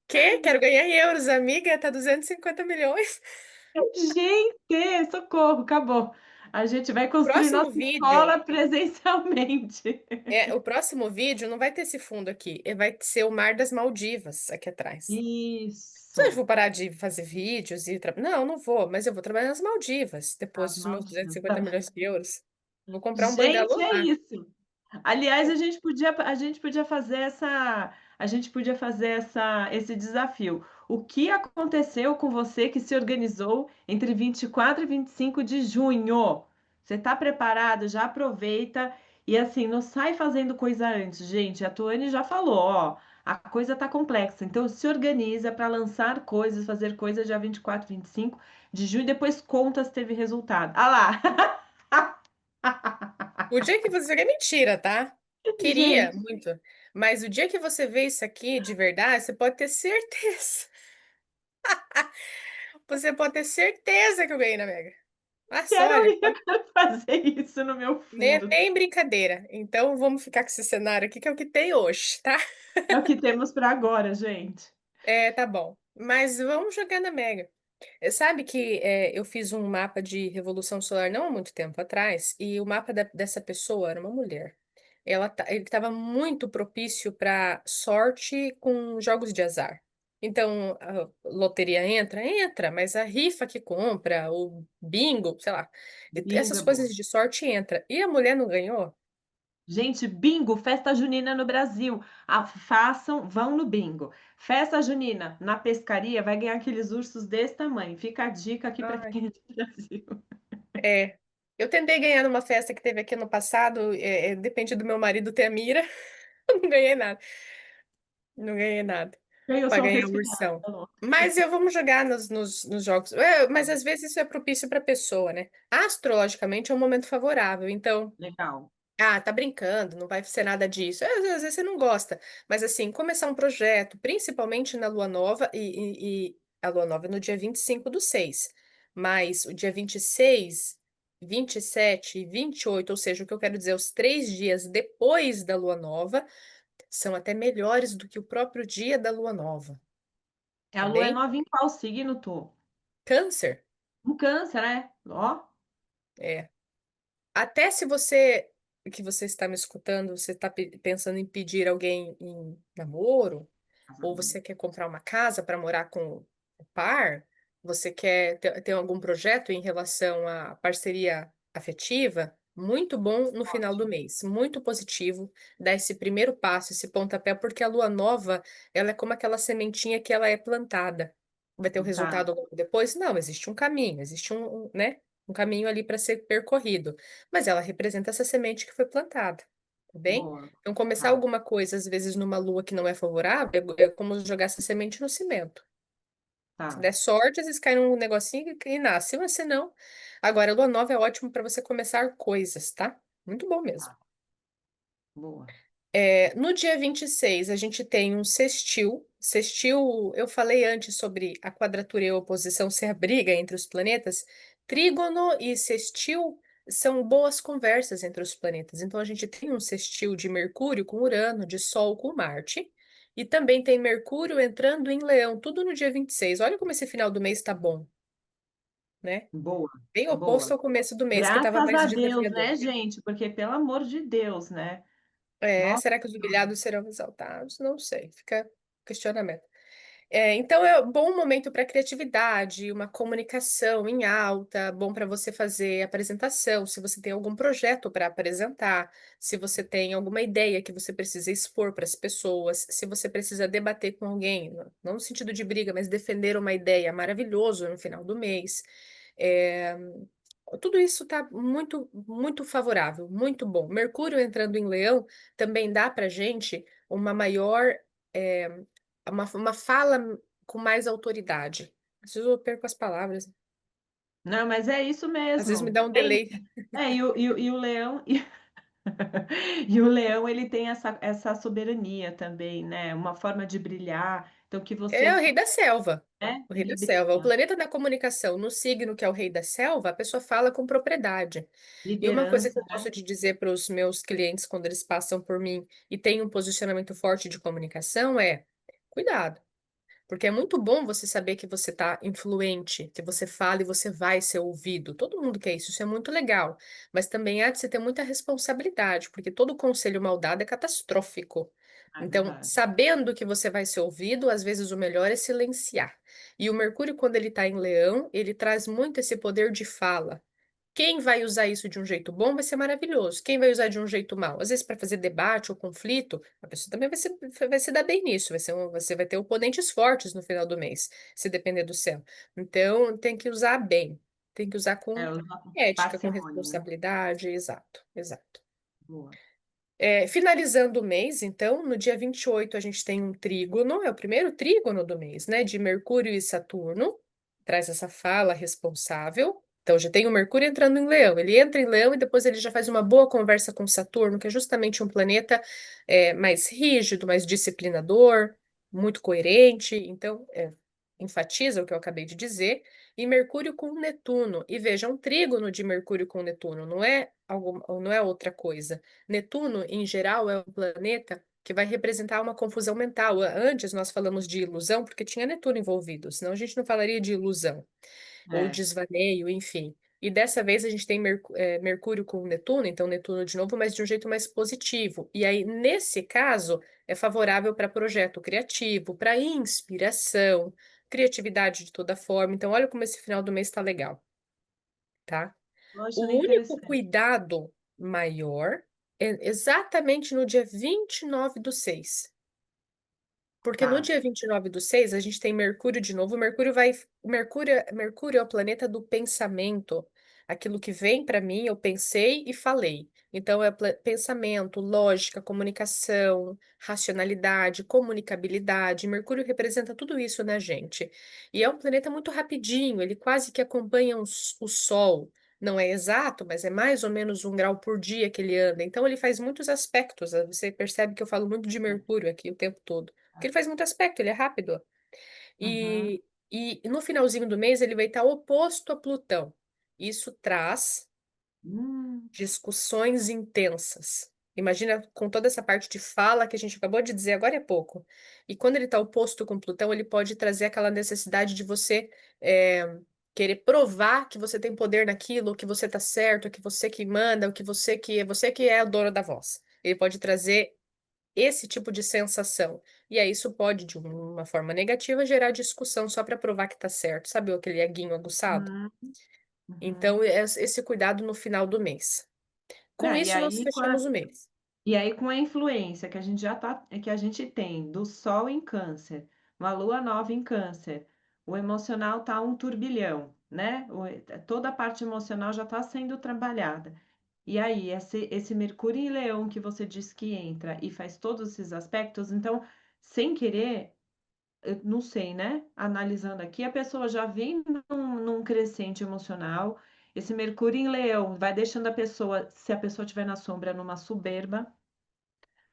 Que? Quero ganhar em euros, amiga. Tá 250 milhões. Gente, socorro, acabou. A gente vai construir Próximo nossa vídeo. escola presencialmente. O próximo vídeo não vai ter esse fundo aqui. Vai ser o Mar das Maldivas aqui atrás. Você acha que eu Isso, vou parar de fazer vídeos e Não, não vou, mas eu vou trabalhar nas Maldivas depois as dos meus duzentos e Maldivas. cinquenta milhões de euros. Vou comprar um Gente, bangalô é lá. isso. Aliás, a gente podia fazer esse desafio. O que aconteceu com você que se organizou entre 24 e 25 de junho? Você está preparado? Já aproveita e assim, não sai fazendo coisa antes, gente. A Tuane já falou, ó, a coisa tá complexa. Então se organiza para lançar coisas, fazer coisas dia 24, 25 de junho, e depois conta se teve resultado. Ah lá. O dia que você. Isso aqui é mentira, tá? Queria Gente, muito. Mas o dia que você vê isso aqui de verdade, você pode ter certeza. Você pode ter certeza que eu ganhei na Mega. Nossa, quero olha, ir, eu quero fazer isso no meu fundo. nem brincadeira. Então vamos ficar com esse cenário aqui, que é o que tem hoje, tá? É o que temos para agora, gente. É, tá bom. Mas vamos jogar na Mega. Sabe que eu fiz um mapa de Revolução Solar não há muito tempo atrás, e o mapa dessa pessoa era uma mulher. Ele estava muito propício para sorte com jogos de azar. Então, a loteria entra, mas a rifa que compra, o bingo, sei lá, Bingo essas é bom. coisas de sorte entra. E a mulher não ganhou? Gente, bingo, festa junina no Brasil. Façam, vão no bingo. Festa junina na pescaria vai ganhar aqueles ursos desse tamanho. Fica a dica aqui para Ai, quem é do Brasil. é. Eu tentei ganhar numa festa que teve aqui no passado, depende do meu marido ter a mira. Não ganhei nada. Não ganhei nada Ganhou para só um ganhar o resfriado. ursão. Tá louco. Mas vamos jogar nos jogos. Mas às vezes isso é propício para a pessoa, né? Astrologicamente é um momento favorável. Então, Legal. tá brincando, não vai ser nada disso. Às vezes você não gosta. Mas assim, começar um projeto, principalmente na lua nova, e a lua nova é no dia 25/6. Mas o dia 26, 27 e 28, ou seja, o que eu quero dizer, os 3 dias depois da lua nova são até melhores do que o próprio dia da lua nova, A tá lua é bem? nova em qual signo, tu? Câncer, Um câncer, né? Ó, é. Até se você, que você está me escutando, você está pensando em pedir alguém em namoro, ou casamento. você quer comprar uma casa para morar com o par, você quer ter algum projeto em relação à parceria afetiva, muito bom no final do Ótimo. mês, muito positivo, dar esse primeiro passo, esse pontapé, porque a lua nova, ela é como aquela sementinha que ela é plantada. Vai ter o Tá, resultado logo depois? Não, existe um caminho, existe né, um caminho ali para ser percorrido, mas ela representa essa semente que foi plantada, tá bem? boa. Então, começar Tá, alguma coisa, às vezes, numa lua que não é favorável, é como jogar essa semente no cimento. Se tá, der sorte, às vezes cai num negocinho e nasce, mas se não. Agora, a lua nova é ótimo para você começar coisas, tá? Muito bom mesmo. tá. Boa. No dia 26 a gente tem um sextil. Sextil, eu falei antes sobre a quadratura e a oposição ser a briga entre os planetas. Trígono e sextil são boas conversas entre os planetas. Então, a gente tem um sextil de Mercúrio com Urano, de Sol com Marte. E também tem Mercúrio entrando em Leão, tudo no dia 26. Olha como esse final do mês está bom, né? Boa. Bem oposto Boa. ao começo do mês, que estava Graças mais a Deus, desafiador. né, gente? Porque, pelo amor de Deus, né? Nossa, Será que os humilhados serão exaltados? Não sei, fica questionamento. Então é um bom momento para criatividade, uma comunicação em alta, bom para você fazer apresentação, se você tem algum projeto para apresentar, se você tem alguma ideia que você precisa expor para as pessoas, se você precisa debater com alguém, não no sentido de briga, mas defender uma ideia, maravilhoso no final do mês. É, Tudo isso está muito, muito favorável, muito bom. Mercúrio entrando em Leão também dá para gente uma maior, é, uma fala com mais autoridade. Às vezes eu perco as palavras, não, mas é isso às vezes me mesmo. dá um delay. E o leão e o leão ele tem essa soberania também, né? Uma forma de brilhar. Então que É o você, rei da selva. né? O rei Ele da selva. O brilha. planeta da comunicação, no signo que é o rei da selva, a pessoa fala com propriedade. E uma coisa que Liderança, eu né? gosto de dizer para os meus clientes quando eles passam por mim e têm um posicionamento forte de comunicação é: cuidado. Porque é muito bom você saber que você está influente, que você fala e você vai ser ouvido. Todo mundo quer isso, isso é muito legal. Mas também há de se ter muita responsabilidade, porque todo conselho mal dado é catastrófico. É Então, verdade. sabendo que você vai ser ouvido, às vezes o melhor é silenciar. E o Mercúrio, quando ele está em Leão, ele traz muito esse poder de fala. Quem vai usar isso de um jeito bom vai ser maravilhoso. Quem vai usar de um jeito mal? Às vezes, para fazer debate ou conflito, a pessoa também vai se dar bem nisso. Você vai ter oponentes fortes no final do mês, se depender do céu. Então, tem que usar bem. Tem que usar com Usar com ética, com parcimônia, né? responsabilidade. Exato, exato. Boa. Finalizando o mês, então, no dia 28 a gente tem um trígono, é o primeiro trígono do mês, né? De Mercúrio e Saturno, traz essa fala responsável. Então, já tem o Mercúrio entrando em Leão. Ele entra em Leão e depois ele já faz uma boa conversa com Saturno, que é justamente um planeta mais rígido, mais disciplinador, muito coerente. Então, enfatiza o que eu acabei de dizer. E Mercúrio com Netuno. E veja, um trígono de Mercúrio com Netuno não é outra coisa. Netuno, em geral, é um planeta que vai representar uma confusão mental. Antes nós falamos de ilusão porque tinha Netuno envolvido, senão a gente não falaria de ilusão ou É. desvaneio, enfim. E dessa vez a gente tem Mercúrio com Netuno, então Netuno de novo, mas de um jeito mais positivo. E aí, nesse caso, é favorável para projeto criativo, para inspiração, criatividade de toda forma. Então, olha como esse final do mês está legal, tá? Tô achando O único interessante. cuidado maior exatamente no dia 29/6. Porque no Tá. dia 29/6 a gente tem Mercúrio de novo. Mercúrio é o planeta do pensamento. Aquilo que vem para mim, eu pensei e falei. Então, é pensamento, lógica, comunicação, racionalidade, comunicabilidade. Mercúrio representa tudo isso na gente. E é um planeta muito rapidinho, ele quase que acompanha o Sol. Não é exato, mas é mais ou menos 1 grau por dia que ele anda. Então, ele faz muitos aspectos. Você percebe que eu falo muito de Mercúrio aqui o tempo todo. Porque ele faz muito aspecto, ele é rápido. Uhum. E no finalzinho do mês ele vai estar oposto a Plutão. Isso traz Hum, discussões intensas. Imagina com toda essa parte de fala que a gente acabou de dizer agora há pouco. E quando ele está oposto com Plutão, ele pode trazer aquela necessidade de você querer provar que você tem poder naquilo, que você está certo, que você que manda, que você que é o dono da voz. Ele pode trazer esse tipo de sensação. E aí isso pode, de uma forma negativa, gerar discussão só para provar que tá certo. Sabe aquele eguinho aguçado? uhum, Então, uhum. esse cuidado no final do mês. Com Né, e isso, nós aí, fechamos o mês. e aí, com a influência que a gente já tá, que a gente tem do Sol em Câncer, uma Lua nova em Câncer, o emocional tá um turbilhão, né? Toda a parte emocional já está sendo trabalhada. E aí, esse Mercúrio em Leão que você diz que entra e faz todos esses aspectos, então, sem querer, eu não sei, né? Analisando aqui, a pessoa já vem num crescente emocional. Esse Mercúrio em Leão vai deixando a pessoa, se a pessoa estiver na sombra, numa soberba.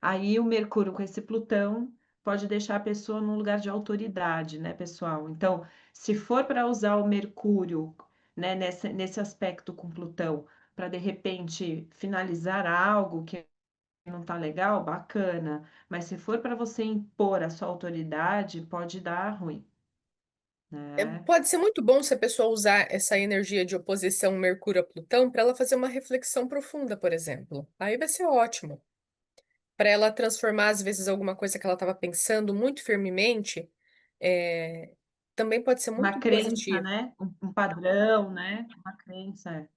Aí o Mercúrio com esse Plutão pode deixar a pessoa num lugar de autoridade, né, pessoal? Então, se for para usar o Mercúrio, né, nesse aspecto com Plutão, para de repente finalizar algo que não tá legal, bacana. Mas se for para você impor a sua autoridade, pode dar ruim, né? Pode ser muito bom se a pessoa usar essa energia de oposição Mercúrio a Plutão para ela fazer uma reflexão profunda, por exemplo. Aí vai ser ótimo. Para ela transformar, às vezes, alguma coisa que ela estava pensando muito firmemente, é, também pode ser Uma muito crença, positivo. né? Um padrão, né? Uma crença.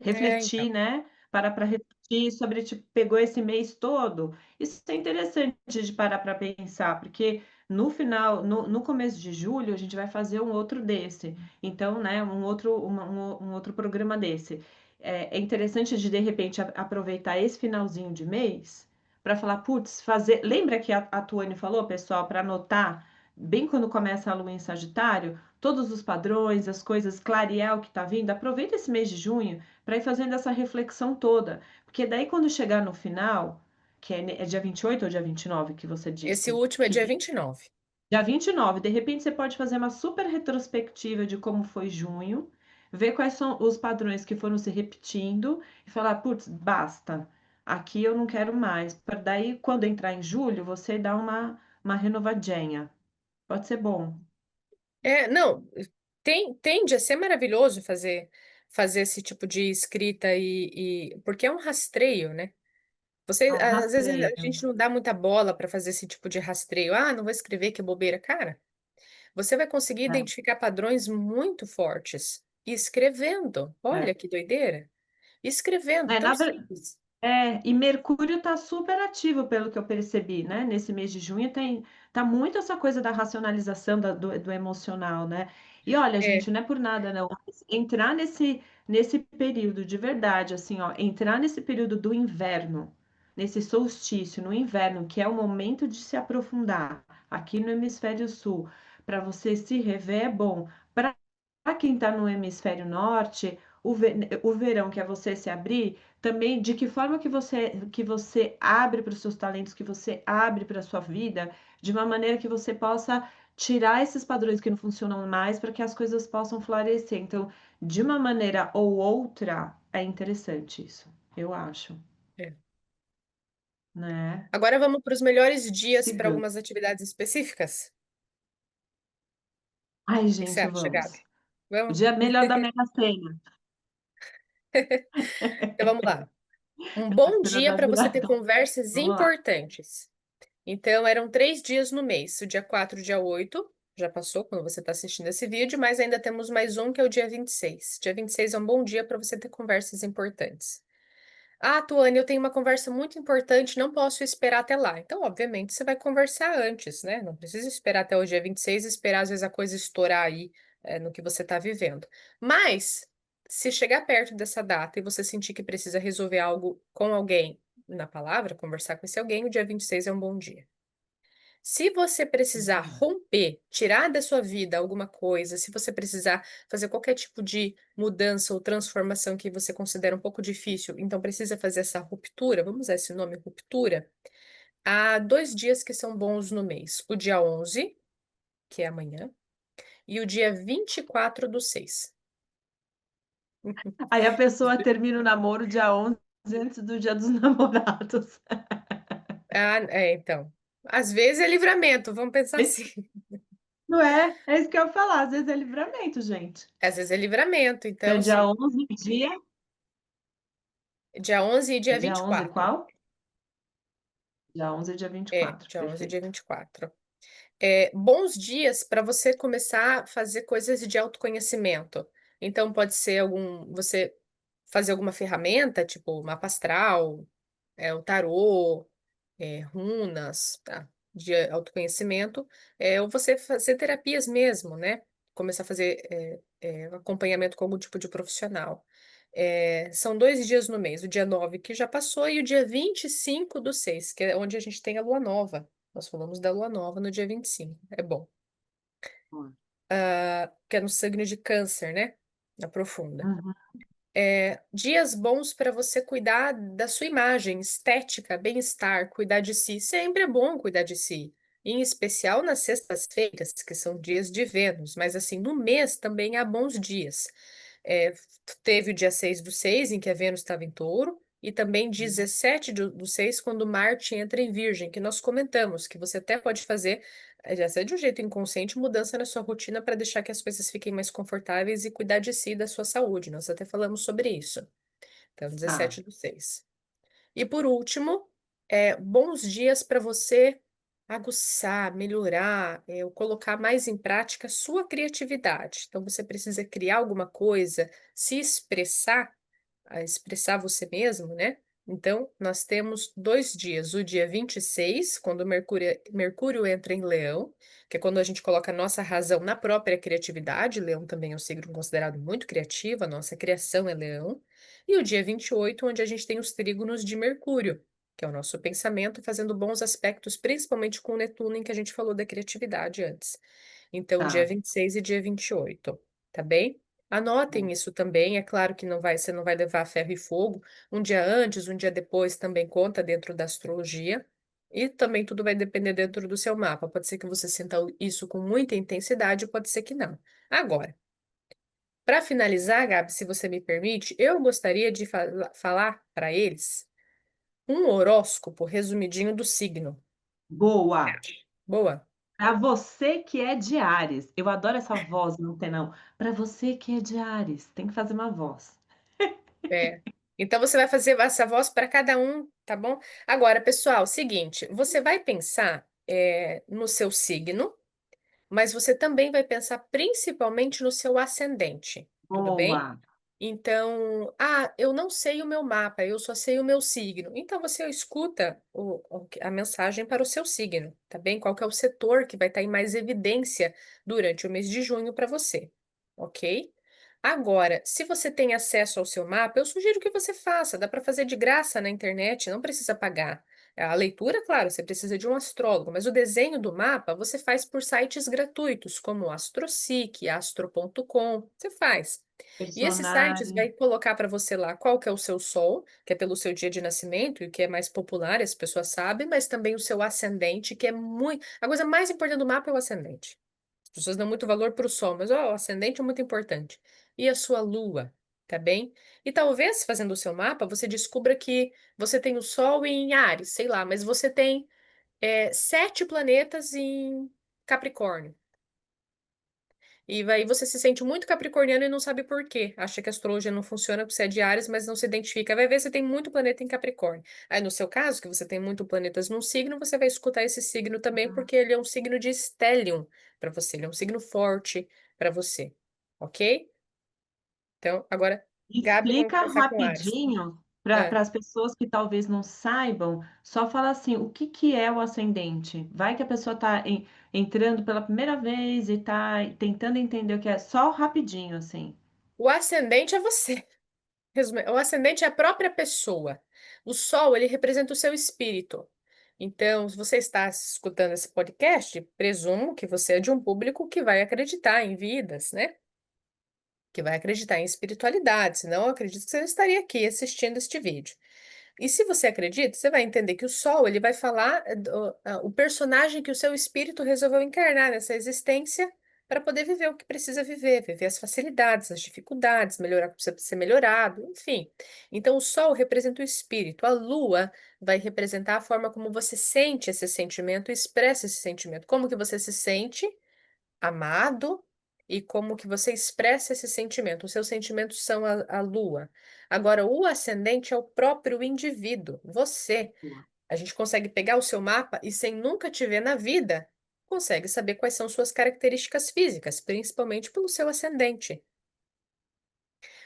Então. Refletir, né? Para refletir sobre, tipo, pegou esse mês todo. Isso é interessante de parar para pensar, porque no final, no começo de julho, a gente vai fazer um outro desse. Então, né, um outro programa desse. É interessante de repente, aproveitar esse finalzinho de mês para falar, putz, fazer. Lembra que a Tuane falou, pessoal, para anotar, bem quando começa a lua em Sagitário, todos os padrões, as coisas, clarear o que está vindo. Aproveita esse mês de junho para ir fazendo essa reflexão toda. Porque daí, quando chegar no final, que é dia 28 ou dia 29 que você Esse disse, último é dia 29. dia 29 de repente você pode fazer uma super retrospectiva de como foi junho, ver quais são os padrões que foram se repetindo e falar, putz, basta, aqui eu não quero mais. Para daí, quando entrar em julho, você dá uma renovadinha. Pode ser bom. Não, tende a ser maravilhoso fazer esse tipo de escrita porque é um rastreio, né? É um Às vezes a rastreio. gente não dá muita bola para fazer esse tipo de rastreio. Ah, não vou escrever, que bobeira. Cara, você vai conseguir É, identificar padrões muito fortes escrevendo. é. Olha que doideira. Escrevendo, É, tão na, simples. e Mercúrio está super ativo, pelo que eu percebi, né? Nesse mês de junho tá muito essa coisa da racionalização do emocional, né? E olha, É, gente, não é por nada, não. Mas entrar nesse período de verdade, assim, ó, entrar nesse período do inverno, nesse solstício, no inverno, que é o momento de se aprofundar aqui no hemisfério sul, para você se rever é bom. Para quem está no hemisfério norte, o verão, que é você se abrir também de que forma que você abre para os seus talentos, que você abre para a sua vida, de uma maneira que você possa tirar esses padrões que não funcionam mais para que as coisas possam florescer. Então, de uma maneira ou outra, é interessante isso, eu acho, é. né? Agora vamos para os melhores dias para Sigamos. algumas atividades específicas. Ai, O que você gente, acha, vamos. Gabi? O Vamos? dia melhor da Mega Sena, Então vamos lá. Um a bom cena dia da para você ter virada. conversas Vamos lá. importantes. Então, eram 3 dias no mês. O dia 4, dia 8 já passou quando você está assistindo esse vídeo, mas ainda temos mais um, que é o dia 26. Dia 26 é um bom dia para você ter conversas importantes. Ah, Tuane, eu tenho uma conversa muito importante, não posso esperar até lá. Então, obviamente, você vai conversar antes, né? Não precisa esperar até o dia 26 e esperar, às vezes, a coisa estourar aí, no que você está vivendo. Mas, se chegar perto dessa data e você sentir que precisa resolver algo com alguém na palavra, conversar com esse alguém, o dia 26 é um bom dia. Se você precisar Uhum. romper, tirar da sua vida alguma coisa, se você precisar fazer qualquer tipo de mudança ou transformação que você considera um pouco difícil, então precisa fazer essa ruptura, vamos usar esse nome, ruptura, há 2 dias que são bons no mês. O dia 11, que é amanhã, e o dia 24/6. Aí a pessoa termina o namoro dia 11 antes do Dia dos Namorados. Ah, é, então. Às vezes é livramento, vamos pensar assim. Não é? É isso que eu ia falar, às vezes é livramento, gente. Às vezes é livramento, Então então, dia se 11, dia 11 e dia dia 11 24. qual? Dia 11 e dia vinte e É, quatro, dia 11 e dia perfeito. 24. Bons dias para você começar a fazer coisas de autoconhecimento. Então, pode ser você fazer alguma ferramenta, tipo mapa astral, o tarô, runas, tá? De autoconhecimento, ou você fazer terapias mesmo, né? Começar a fazer acompanhamento com algum tipo de profissional. São 2 dias no mês, o dia 9 que já passou e o dia 25/6, que é onde a gente tem a lua nova. Nós falamos da lua nova no dia 25. É bom. Que é no signo de Câncer, né? Na profunda. Uhum. Dias bons para você cuidar da sua imagem, estética, bem-estar, cuidar de si. Sempre é bom cuidar de si. Em especial nas sextas-feiras, que são dias de Vênus, mas assim, no mês também há bons dias. É, teve o dia 6/6, em que a Vênus estava em Touro, e também 17/6, quando Marte entra em Virgem, que nós comentamos, que você até pode fazer, já seja de um jeito inconsciente, mudança na sua rotina para deixar que as coisas fiquem mais confortáveis e cuidar de si e da sua saúde. Nós até falamos sobre isso. Então, Tá. 17/6. E por último, bons dias para você aguçar, melhorar, ou colocar mais em prática a sua criatividade. Então, você precisa criar alguma coisa, se expressar, a expressar você mesmo, né? Então, nós temos 2 dias. O dia 26, quando Mercúrio entra em Leão, que é quando a gente coloca a nossa razão na própria criatividade. Leão também é um signo considerado muito criativo, a nossa criação é Leão. E o dia 28, onde a gente tem os trígonos de Mercúrio, que é o nosso pensamento, fazendo bons aspectos, principalmente com Netuno, em que a gente falou da criatividade antes. Então, dia Tá. 26 e dia 28, tá bem? Anotem isso também, é claro que você não vai levar a ferro e fogo. Um dia antes, um dia depois também conta dentro da astrologia. E também tudo vai depender dentro do seu mapa. Pode ser que você sinta isso com muita intensidade, pode ser que não. Agora, para finalizar, Gabi, se você me permite, eu gostaria de falar para eles um horóscopo resumidinho do signo. Boa. Boa? Para você que é de Áries, eu adoro essa voz, não tem não. Para você que é de Áries, tem que fazer uma voz. É. Então você vai fazer essa voz para cada um, tá bom? Agora, pessoal, seguinte, você vai pensar no seu signo, mas você também vai pensar principalmente no seu ascendente, tudo bem? Boa. Então, eu não sei o meu mapa, eu só sei o meu signo. Então, você escuta a mensagem para o seu signo, tá bem? Qual que é o setor que vai estar em mais evidência durante o mês de junho para você, ok? Agora, se você tem acesso ao seu mapa, eu sugiro que você faça. Dá para fazer de graça na internet, não precisa pagar. A leitura, claro, você precisa de um astrólogo, mas o desenho do mapa você faz por sites gratuitos, como o AstroSeek, Astro.com. Você faz. E esses sites Personagem. vai colocar para você lá qual que é o seu sol, que é pelo seu dia de nascimento e que é mais popular, as pessoas sabem, mas também o seu ascendente, que é muito. A coisa mais importante do mapa é o ascendente. As pessoas dão muito valor para o sol, mas ó, o ascendente é muito importante. E a sua lua, tá bem? E talvez fazendo o seu mapa, você descubra que você tem o sol em Áries, sei lá, mas você tem 7 planetas em Capricórnio. E aí você se sente muito capricorniano e não sabe por quê. Acha que a astrologia não funciona porque você é de Áries, mas não se identifica. Vai ver se tem muito planeta em Capricórnio. Aí, no seu caso, que você tem muito planetas num signo, você vai escutar esse signo também, porque ele é um signo de stellium para você. Ele é um signo forte para você. Ok? Então, agora, Gabi, vamos Explica começar com Áries. rapidinho, Para É. as pessoas que talvez não saibam, só fala assim, o que que é o ascendente? Vai que a pessoa está entrando pela primeira vez e está tentando entender o que é, só rapidinho, assim. O ascendente é você. O ascendente é a própria pessoa. O sol, ele representa o seu espírito. Então, se você está escutando esse podcast, presumo que você é de um público que vai acreditar em vidas, né? Que vai acreditar em espiritualidade, senão eu acredito que você não estaria aqui assistindo este vídeo. E se você acredita, você vai entender que o Sol, ele vai falar o personagem que o seu espírito resolveu encarnar nessa existência para poder viver o que precisa viver, viver as facilidades, as dificuldades, melhorar o que precisa ser melhorado, enfim. Então, o Sol representa o espírito, a Lua vai representar a forma como você sente esse sentimento e expressa esse sentimento, como que você se sente amado e como que você expressa esse sentimento. Os seus sentimentos são a lua. Agora, o ascendente é o próprio indivíduo, você. A gente consegue pegar o seu mapa e, sem nunca te ver na vida, consegue saber quais são suas características físicas, principalmente pelo seu ascendente.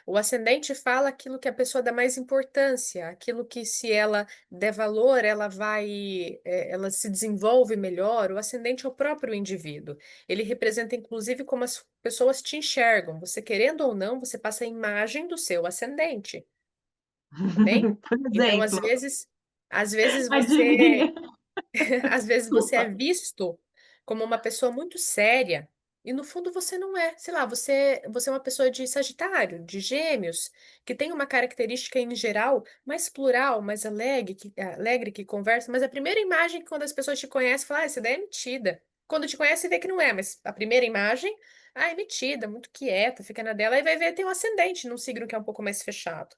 O ascendente fala aquilo que a pessoa dá mais importância, aquilo que, se ela der valor, ela vai, ela se desenvolve melhor. O ascendente é o próprio indivíduo. Ele representa, inclusive, como as pessoas te enxergam. Você, querendo ou não, você passa a imagem do seu ascendente, tá bem? Por Então, exemplo, às vezes você adivinha? às vezes você é Desculpa. visto como uma pessoa muito séria e no fundo você não é. Sei lá, você é uma pessoa de Sagitário, de Gêmeos, que tem uma característica em geral mais plural, mais alegre, que conversa, mas a primeira imagem que quando as pessoas te conhecem, fala, ah, essa daí é metida. Quando te conhece, vê que não é, mas a primeira imagem, ah, é metida, muito quieta, fica na dela, e vai ver tem um ascendente num signo que é um pouco mais fechado.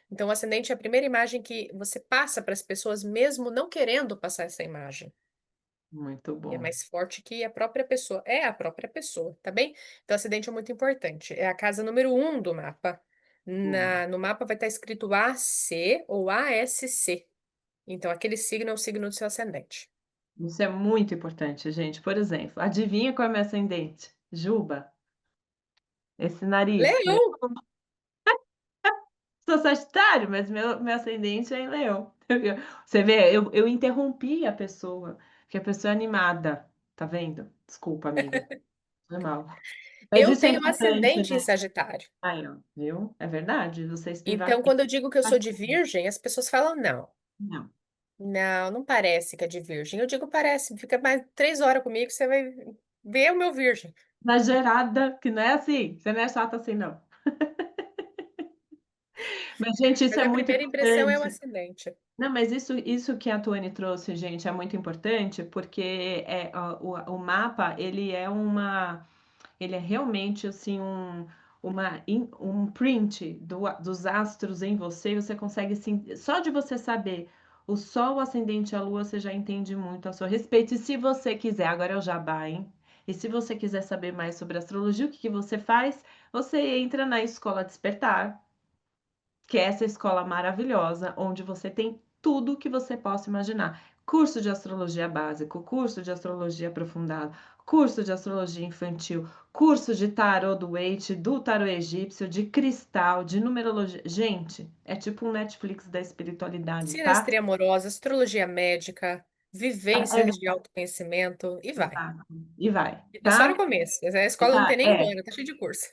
Então, o ascendente é a primeira imagem que você passa para as pessoas, mesmo não querendo passar essa imagem. Muito E é bom. mais forte que a própria pessoa. É a própria pessoa, tá bem? Então, acidente é muito importante. É a casa número um do mapa. Boa. No mapa vai estar escrito AC ou ASC. Então, aquele signo é o signo do seu ascendente. Isso é muito importante, gente. Por exemplo, adivinha qual é o meu ascendente? Juba. Esse nariz. Leão! Sou Sagitário, mas meu ascendente é em Leão. Você vê, eu interrompi a pessoa, porque a pessoa é animada. Tá vendo? Desculpa, amiga. Foi mal. Mas Eu isso é tenho um importante, ascendente em né? Sagitário. Aí, ó, viu? É verdade. Vocês têm Então, quando eu digo que eu sou de Virgem, as pessoas falam não. Não. Não, não parece que é de Virgem. Eu digo parece. Fica mais 3 horas comigo, você vai ver o meu Virgem. Exagerada, que não é assim. Você não é chata assim, não. Mas, gente, isso Mas é a muito primeira impressão é o importante. ascendente. Não, mas isso que a Tuane trouxe, gente, é muito importante, porque o mapa, ele é realmente assim um print dos astros em você, você consegue só de você saber o Sol, o ascendente e a Lua, você já entende muito a seu respeito. E se você quiser, agora é o jabá, hein? E se você quiser saber mais sobre astrologia, o que que você faz? Você entra na Escola Despertar, que é essa escola maravilhosa, onde você tem tudo que você possa imaginar. Curso de astrologia básico, curso de astrologia aprofundado, curso de astrologia infantil, curso de tarô do Waite, do tarô egípcio, de cristal, de numerologia. Gente, é tipo um Netflix da espiritualidade, tá? Sinastria amorosa, astrologia médica, vivências de É, autoconhecimento e vai. exato. E vai, E tá só no tá? começo. A E escola não tem tá, nem um é. ano, tá cheio de curso.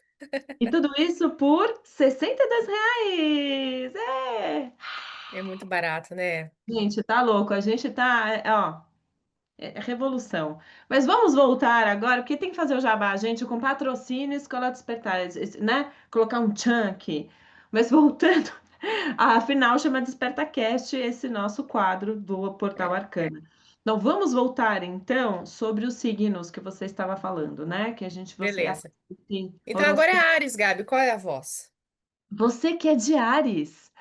E tudo isso por R$ 62. É! É muito barato, né? Gente, tá louco. A gente tá, ó, é revolução. Mas vamos voltar agora, porque tem que fazer o jabá, gente, com patrocínio Escola Despertar, né? Colocar um chunk. Mas voltando, afinal chama DespertaCast esse nosso quadro do Portal É, Arcana. Então, vamos voltar então sobre os signos que você estava falando, né? Que você beleza. assiste Então agora é horóscopo. Ares, Gabi. Qual é a voz? Você que é de Áries.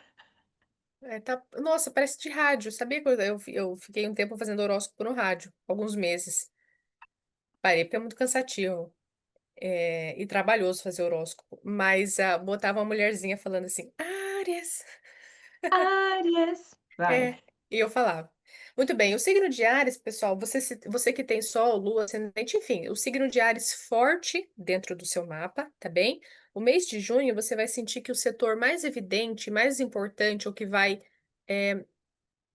Nossa, parece de rádio. Sabia que eu fiquei um tempo fazendo horóscopo no rádio, alguns meses. Parei porque é muito cansativo. E trabalhoso fazer horóscopo. Mas botava uma mulherzinha falando assim, Áries. Áries. Vai. É, e eu falava. Muito bem, o signo de Áries, pessoal, você que tem Sol, Lua, Ascendente, enfim, o signo de Áries forte dentro do seu mapa, tá bem? O mês de junho, você vai sentir que o setor mais evidente, mais importante, ou que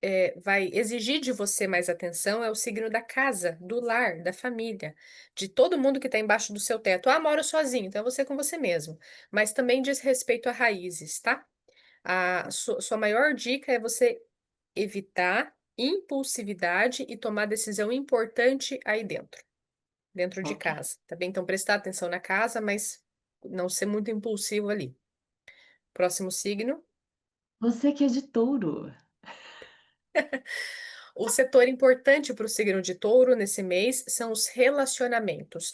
eh, vai exigir de você mais atenção é o signo da casa, do lar, da família, de todo mundo que está embaixo do seu teto. Ah, moro sozinho, então é você com você mesmo. Mas também diz respeito a raízes, tá? A sua maior dica é você evitar impulsividade e tomar decisão importante aí dentro de Ok. casa, tá bem? Então prestar atenção na casa, mas não ser muito impulsivo ali. Próximo signo. Você que é de touro. O setor importante para o signo de Touro nesse mês são os relacionamentos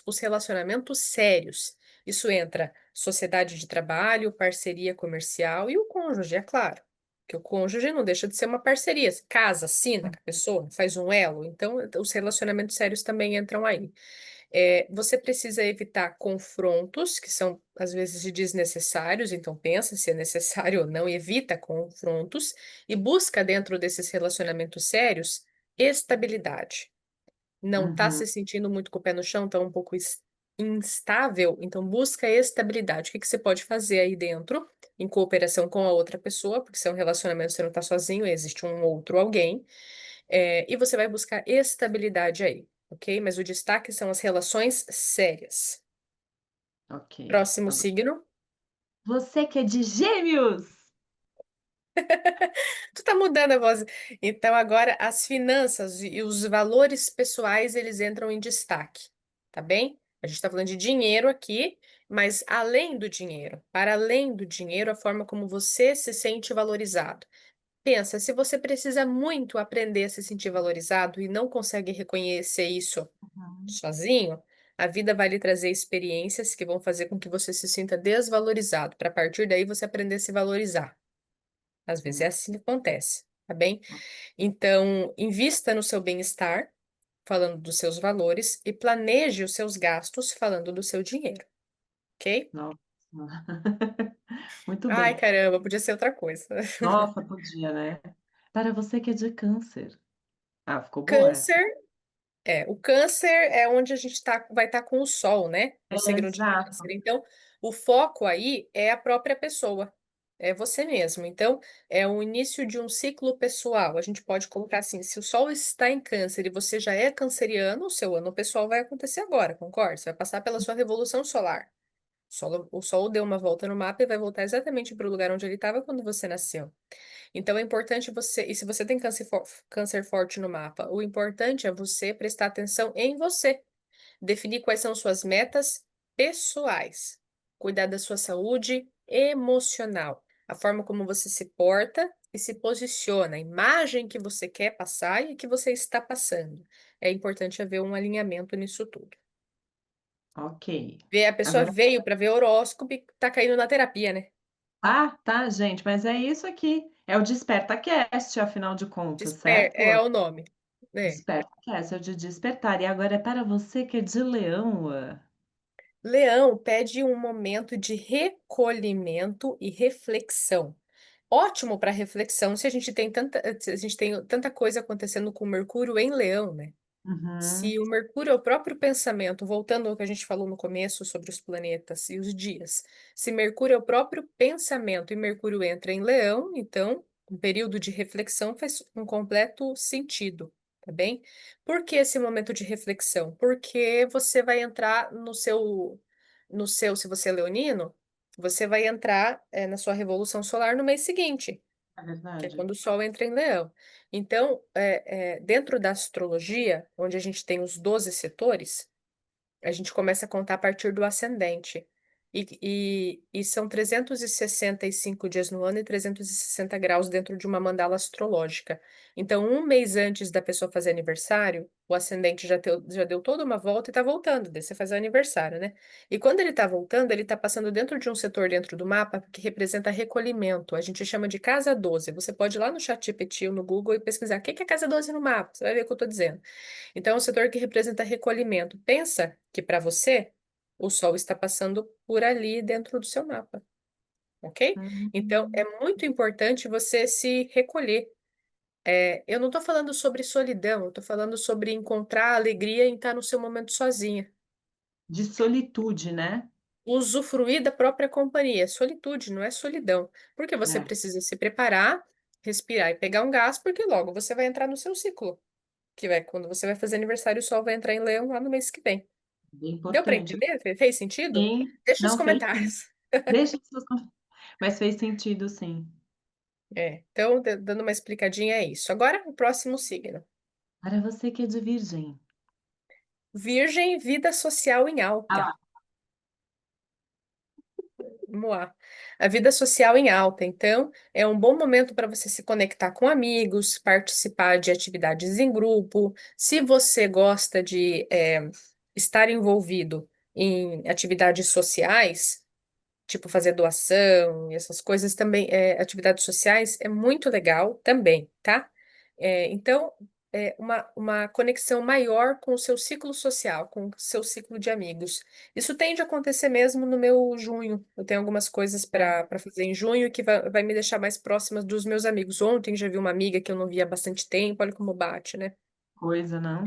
sérios. Isso entra sociedade de trabalho, parceria comercial e o cônjuge, é claro. Que o cônjuge não deixa de ser uma parceria. Casa, assina com a pessoa, faz um elo. Então, os relacionamentos sérios também entram aí. Você precisa evitar confrontos, que são às vezes desnecessários, então pensa se é necessário ou não, evita confrontos e busca dentro desses relacionamentos sérios estabilidade. Não está Uhum, se sentindo muito com o pé no chão, está um pouco instável, então busca estabilidade. O que que você pode fazer aí dentro, em cooperação com a outra pessoa, porque se é um relacionamento, você não está sozinho, existe um outro alguém, e você vai buscar estabilidade aí, ok? Mas o destaque são as relações sérias. ok. Próximo signo. Você que é de gêmeos. Tu tá mudando a voz. Então, agora, as finanças e os valores pessoais, eles entram em destaque, tá bem? A gente tá falando de dinheiro aqui, mas além do dinheiro, para além do dinheiro, a forma como você se sente valorizado. Pensa, se você precisa muito aprender a se sentir valorizado e não consegue reconhecer isso Uhum, sozinho, a vida vai lhe trazer experiências que vão fazer com que você se sinta desvalorizado, para a partir daí você aprender a se valorizar. Às vezes é uhum. assim que acontece, tá bem? Então, invista no seu bem-estar, falando dos seus valores, e planeje os seus gastos, falando do seu dinheiro, ok? Nossa. Muito Ai, bem. caramba, podia ser outra coisa. Nossa, podia, né? Para você que é de câncer. Ah, ficou boa essa. Câncer, o câncer é onde a gente vai estar com o sol, né? No signo de Exato. câncer. Então, o foco aí é a própria pessoa, é você mesmo. Então, é o início de um ciclo pessoal. A gente pode colocar assim: se o sol está em câncer e você já é canceriano, o seu ano pessoal vai acontecer agora, concorda? Você vai passar pela sua revolução solar. O sol deu uma volta no mapa e vai voltar exatamente para o lugar onde ele estava quando você nasceu. Então é importante você, e se você tem câncer forte no mapa, o importante é você prestar atenção em você, definir quais são suas metas pessoais, cuidar da sua saúde emocional, a forma como você se porta e se posiciona, a imagem que você quer passar e que você está passando. É importante haver um alinhamento nisso tudo. Ok. A pessoa Agora. veio para ver horóscopo e tá caindo na terapia, né? Ah, tá, gente, mas é isso aqui. É o DespertaCast, afinal de contas, É certo? o nome. É. DespertaCast é o de despertar. E agora é para você que é de leão. Leão pede um momento de recolhimento e reflexão. Ótimo para reflexão se a gente tem tanta coisa acontecendo com Mercúrio em Leão, né? Uhum, Se o Mercúrio é o próprio pensamento, voltando ao que a gente falou no começo sobre os planetas e os dias, se Mercúrio é o próprio pensamento e Mercúrio entra em Leão, então um período de reflexão faz um completo sentido, tá bem? Por que esse momento de reflexão? Porque você vai entrar se você é leonino, você vai entrar na sua revolução solar no mês seguinte, é que é verdade. quando o Sol entra em Leão. Então, dentro da astrologia, onde a gente tem os 12 setores, a gente começa a contar a partir do ascendente. E são 365 dias no ano e 360 graus dentro de uma mandala astrológica. Então, um mês antes da pessoa fazer aniversário, o ascendente já deu toda uma volta e está voltando. Daí você faz o aniversário, né? E quando ele está voltando, ele está passando dentro de um setor dentro do mapa que representa recolhimento. A gente chama de casa 12. Você pode ir lá no ChatGPT ou no Google e pesquisar o que é casa 12 no mapa. Você vai ver o que eu estou dizendo. Então, é um setor que representa recolhimento. Pensa que para você, o Sol está passando por ali dentro do seu mapa, ok? Então, é Hum, muito importante você se recolher. Eu não estou falando sobre solidão, eu estou falando sobre encontrar alegria em estar no seu momento sozinha. de solitude, né? usufruir da própria companhia. Solitude, não é solidão. Porque você É, precisa se preparar, respirar e pegar um gás, porque logo você vai entrar no seu ciclo, que vai quando você vai fazer aniversário, o Sol vai entrar em Leão lá no mês que vem. bem Deu para importante. entender? Fez sentido? Sim, Deixa nos não fez sim. comentários. Deixa as suas... Mas fez sentido, sim. Então, dando uma explicadinha, é isso. Agora, o próximo signo. Para você que é de Virgem. Virgem, vida social em Ah alta. lá. Vamos lá. A vida social em alta, então, é um bom momento para você se conectar com amigos, participar de atividades em grupo. Se você gosta de estar envolvido em atividades sociais, tipo fazer doação e essas coisas também, atividades sociais, é muito legal também, tá? Então, uma conexão maior com o seu ciclo social, com o seu ciclo de amigos. Isso tende a acontecer mesmo no meu junho. Eu tenho algumas coisas É, para fazer em junho que vai me deixar mais próxima dos meus amigos. Ontem já vi uma amiga que eu não via há bastante tempo, olha como bate, né? coisa, não?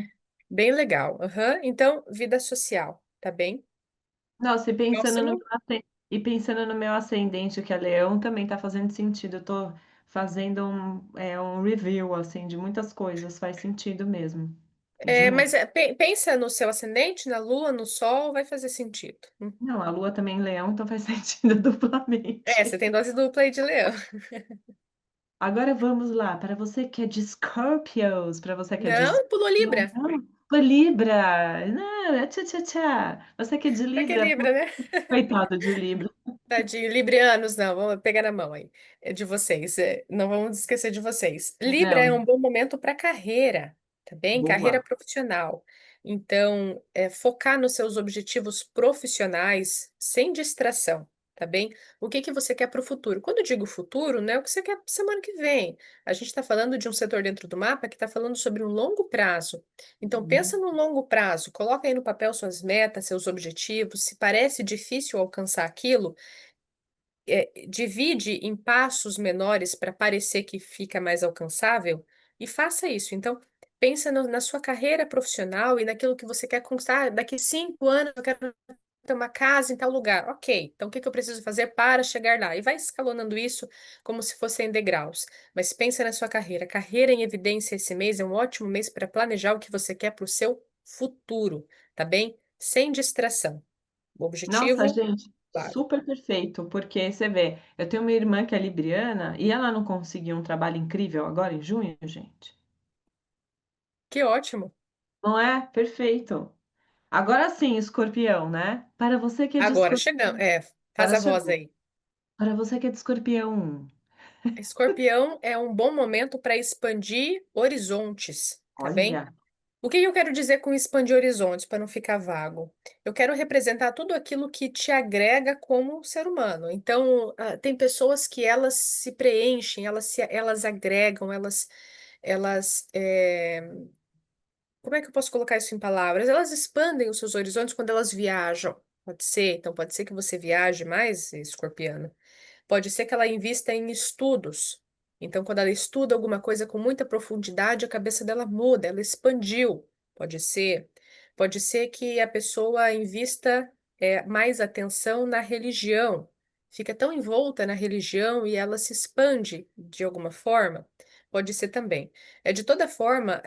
Bem legal. Aham. Então, vida social, tá bem? Nossa, Próximo. e pensando no meu ascendente, que é Leão, também está fazendo sentido. Eu tô fazendo um review, assim, de muitas coisas. Faz sentido mesmo. Mas Junho. pensa no seu ascendente, na Lua, no Sol, vai fazer sentido. Não, a Lua também em Leão, então faz sentido Você duplamente. tem dose dupla aí de Leão. Agora vamos lá, para você que é de Scorpios, para você que é de... Não, pulou Não, Libra. não, foi Libra. Não, é tchá, tchá, tchá. Você que é de Pra que Libra, Libra, né? coitado de Libra. Tadinho, librianos, não, vamos pegar na mão aí, de vocês, não vamos esquecer de vocês. Libra é Não, um bom momento para carreira, tá bem? Carreira boa. profissional. Então, focar nos seus objetivos profissionais sem distração, tá bem? O que que você quer para o futuro? Quando eu digo futuro, não é o que você quer para semana que vem. A gente está falando de um setor dentro do mapa que está falando sobre um longo prazo. Então, pensa Uhum. no longo prazo, coloca aí no papel suas metas, seus objetivos. Se parece difícil alcançar aquilo, divide em passos menores para parecer que fica mais alcançável e faça isso. Então, pensa na sua carreira profissional e naquilo que você quer conquistar. Daqui 5 anos eu quero ter uma casa em tal lugar. Ok, então o que que eu preciso fazer para chegar lá? E vai escalonando isso como se fossem degraus. Mas pensa na sua carreira. Carreira em evidência esse mês é um ótimo mês para planejar o que você quer para o seu futuro, tá bem? Sem distração. O Nossa, objetivo, gente, claro. super perfeito, porque você vê, eu tenho uma irmã que é libriana e ela não conseguiu um trabalho incrível agora em junho, gente. Que ótimo. Não é? Perfeito. Agora sim, escorpião, né? Para você que é de Agora escorpião, chegamos. Faz agora a voz chegou. aí. Para você que é de escorpião, Escorpião é um bom momento para expandir horizontes, tá bem? olha. O que eu quero dizer com expandir horizontes, para não ficar vago? Eu quero representar tudo aquilo que te agrega como ser humano. Então, tem pessoas que elas se preenchem, elas agregam, como é que eu posso colocar isso em palavras? Elas expandem os seus horizontes quando elas viajam. Pode ser, então pode ser que você viaje mais, escorpiano. Pode ser que ela invista em estudos. Então, quando ela estuda alguma coisa com muita profundidade, a cabeça dela muda, ela expandiu. Pode ser. Pode ser que a pessoa invista mais atenção na religião. Fica tão envolta na religião e ela se expande de alguma forma. Pode ser também. De toda forma,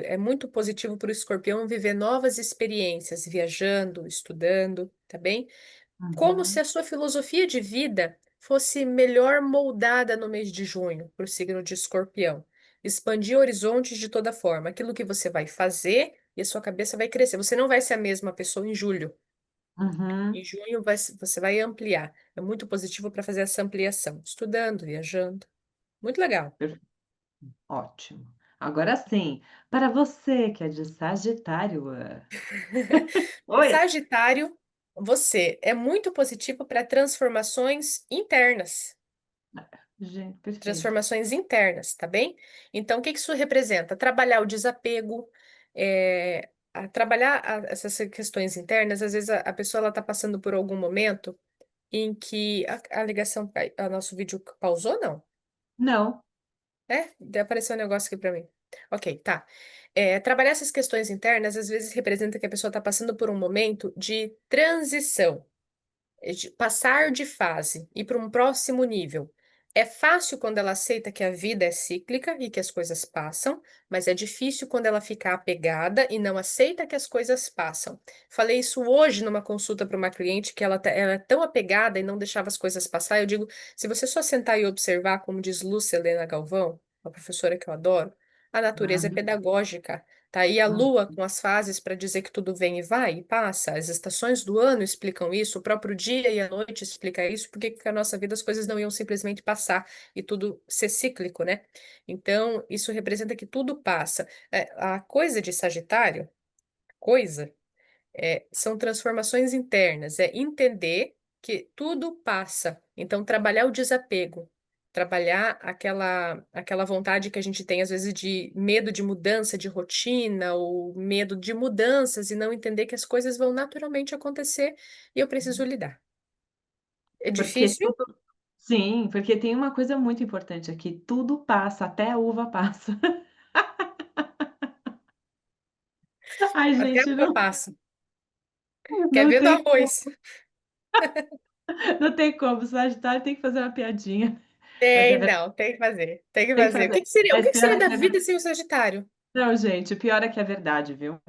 é muito positivo para o escorpião viver novas experiências, viajando, estudando, tá bem? Como se Uhum, a sua filosofia de vida fosse melhor moldada no mês de junho, para o signo de Escorpião. Expandir horizontes de toda forma. Aquilo que você vai fazer e a sua cabeça vai crescer. Você não vai ser a mesma pessoa em julho. Em uhum. junho você vai ampliar. É muito positivo para fazer essa ampliação. Estudando, viajando. Muito legal. Ótimo. Agora sim, para você que é de Sagitário. Oi! Sagitário, você é muito positivo para transformações internas. Gente, perfeito. Transformações internas, tá bem? Então, o que que isso representa? Trabalhar o desapego, trabalhar essas questões internas. Às vezes a pessoa ela está passando por algum momento em que a ligação, o nosso vídeo pausou, não? Não. Apareceu um negócio aqui para mim. Ok, tá. Trabalhar essas questões internas às vezes representa que a pessoa está passando por um momento de transição. de passar de fase e para um próximo nível. É fácil quando ela aceita que a vida é cíclica e que as coisas passam, mas é difícil quando ela fica apegada e não aceita que as coisas passam. Falei isso hoje numa consulta para uma cliente que ela é tão apegada e não deixava as coisas passar. Eu digo, se você só sentar e observar, como diz Lúcia Helena Galvão, uma professora que eu adoro, a natureza é Ah, pedagógica. Tá aí a ah. lua com as fases para dizer que tudo vem e vai e passa. As estações do ano explicam isso, o próprio dia e a noite explica isso, porque que a nossa vida as coisas não iam simplesmente passar e tudo ser cíclico, né? Então, isso representa que tudo passa. A coisa de Sagitário, coisa são transformações internas, é entender que tudo passa. Então, trabalhar o desapego, trabalhar aquela vontade que a gente tem, às vezes, de medo de mudança de rotina, ou medo de mudanças, e não entender que as coisas vão naturalmente acontecer e eu preciso lidar. É Porque difícil? tudo sim, porque tem uma coisa muito importante aqui, tudo passa, até a uva passa. Ai, Até a gente, uva não passa. Quer não ver do tem como, arroz? não tem como, Sagitário tem que fazer uma piadinha, mas é Tem, verdade, não, tem que fazer. Tem que tem que fazer. fazer. O Mas que que pior seria é da que é vida sem o Sagitário? não, gente, pior é que é verdade, viu?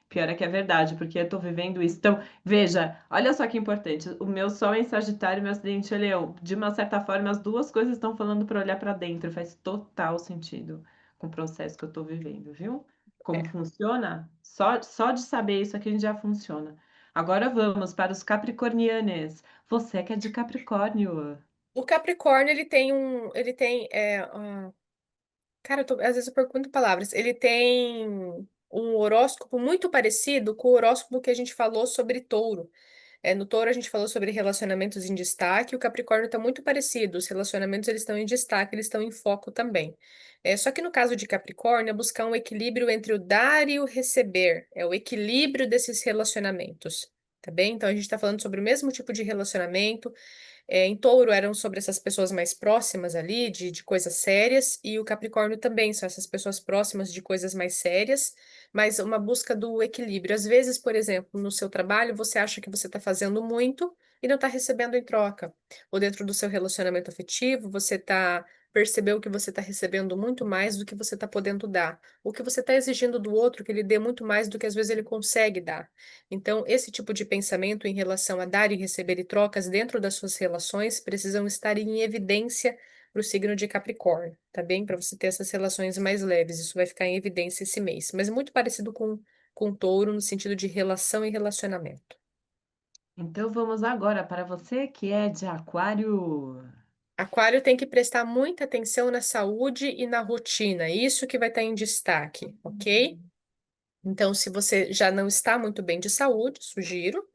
Pior é que é verdade, porque eu tô vivendo isso. Então, veja, olha só que importante. O meu sol é em Sagitário e meu acidente é Leão. De uma certa forma, as duas coisas estão falando para olhar para dentro. Faz total sentido com o processo que eu tô vivendo, viu? Como É. funciona? Só de saber isso aqui a gente já funciona. Agora vamos para os capricornianos. Você que é de Capricórnio. O Capricórnio, ele tem, cara, às vezes eu pergunto palavras. Ele tem um horóscopo muito parecido com o horóscopo que a gente falou sobre touro. No touro a gente falou sobre relacionamentos em destaque, o Capricórnio está muito parecido. Os relacionamentos eles estão em destaque, eles estão em foco também. Só que no caso de Capricórnio, é buscar um equilíbrio entre o dar e o receber. É o equilíbrio desses relacionamentos. Tá bem? Então a gente está falando sobre o mesmo tipo de relacionamento, em Touro eram sobre essas pessoas mais próximas ali, de coisas sérias, e o Capricórnio também são essas pessoas próximas de coisas mais sérias, mas uma busca do equilíbrio. Às vezes, por exemplo, no seu trabalho, você acha que você está fazendo muito e não está recebendo em troca. Ou dentro do seu relacionamento afetivo, você percebeu que você está recebendo muito mais do que você está podendo dar. O que você está exigindo do outro que ele dê muito mais do que às vezes ele consegue dar. Então, esse tipo de pensamento em relação a dar e receber e trocas dentro das suas relações precisam estar em evidência para o signo de Capricórnio, tá bem? Para você ter essas relações mais leves, isso vai ficar em evidência esse mês, mas muito parecido com Touro no sentido de relação e relacionamento. Então vamos agora para você que é de Aquário. Aquário tem que prestar muita atenção na saúde e na rotina, isso que vai estar em destaque, ok? Então, se você já não está muito bem de saúde, sugiro.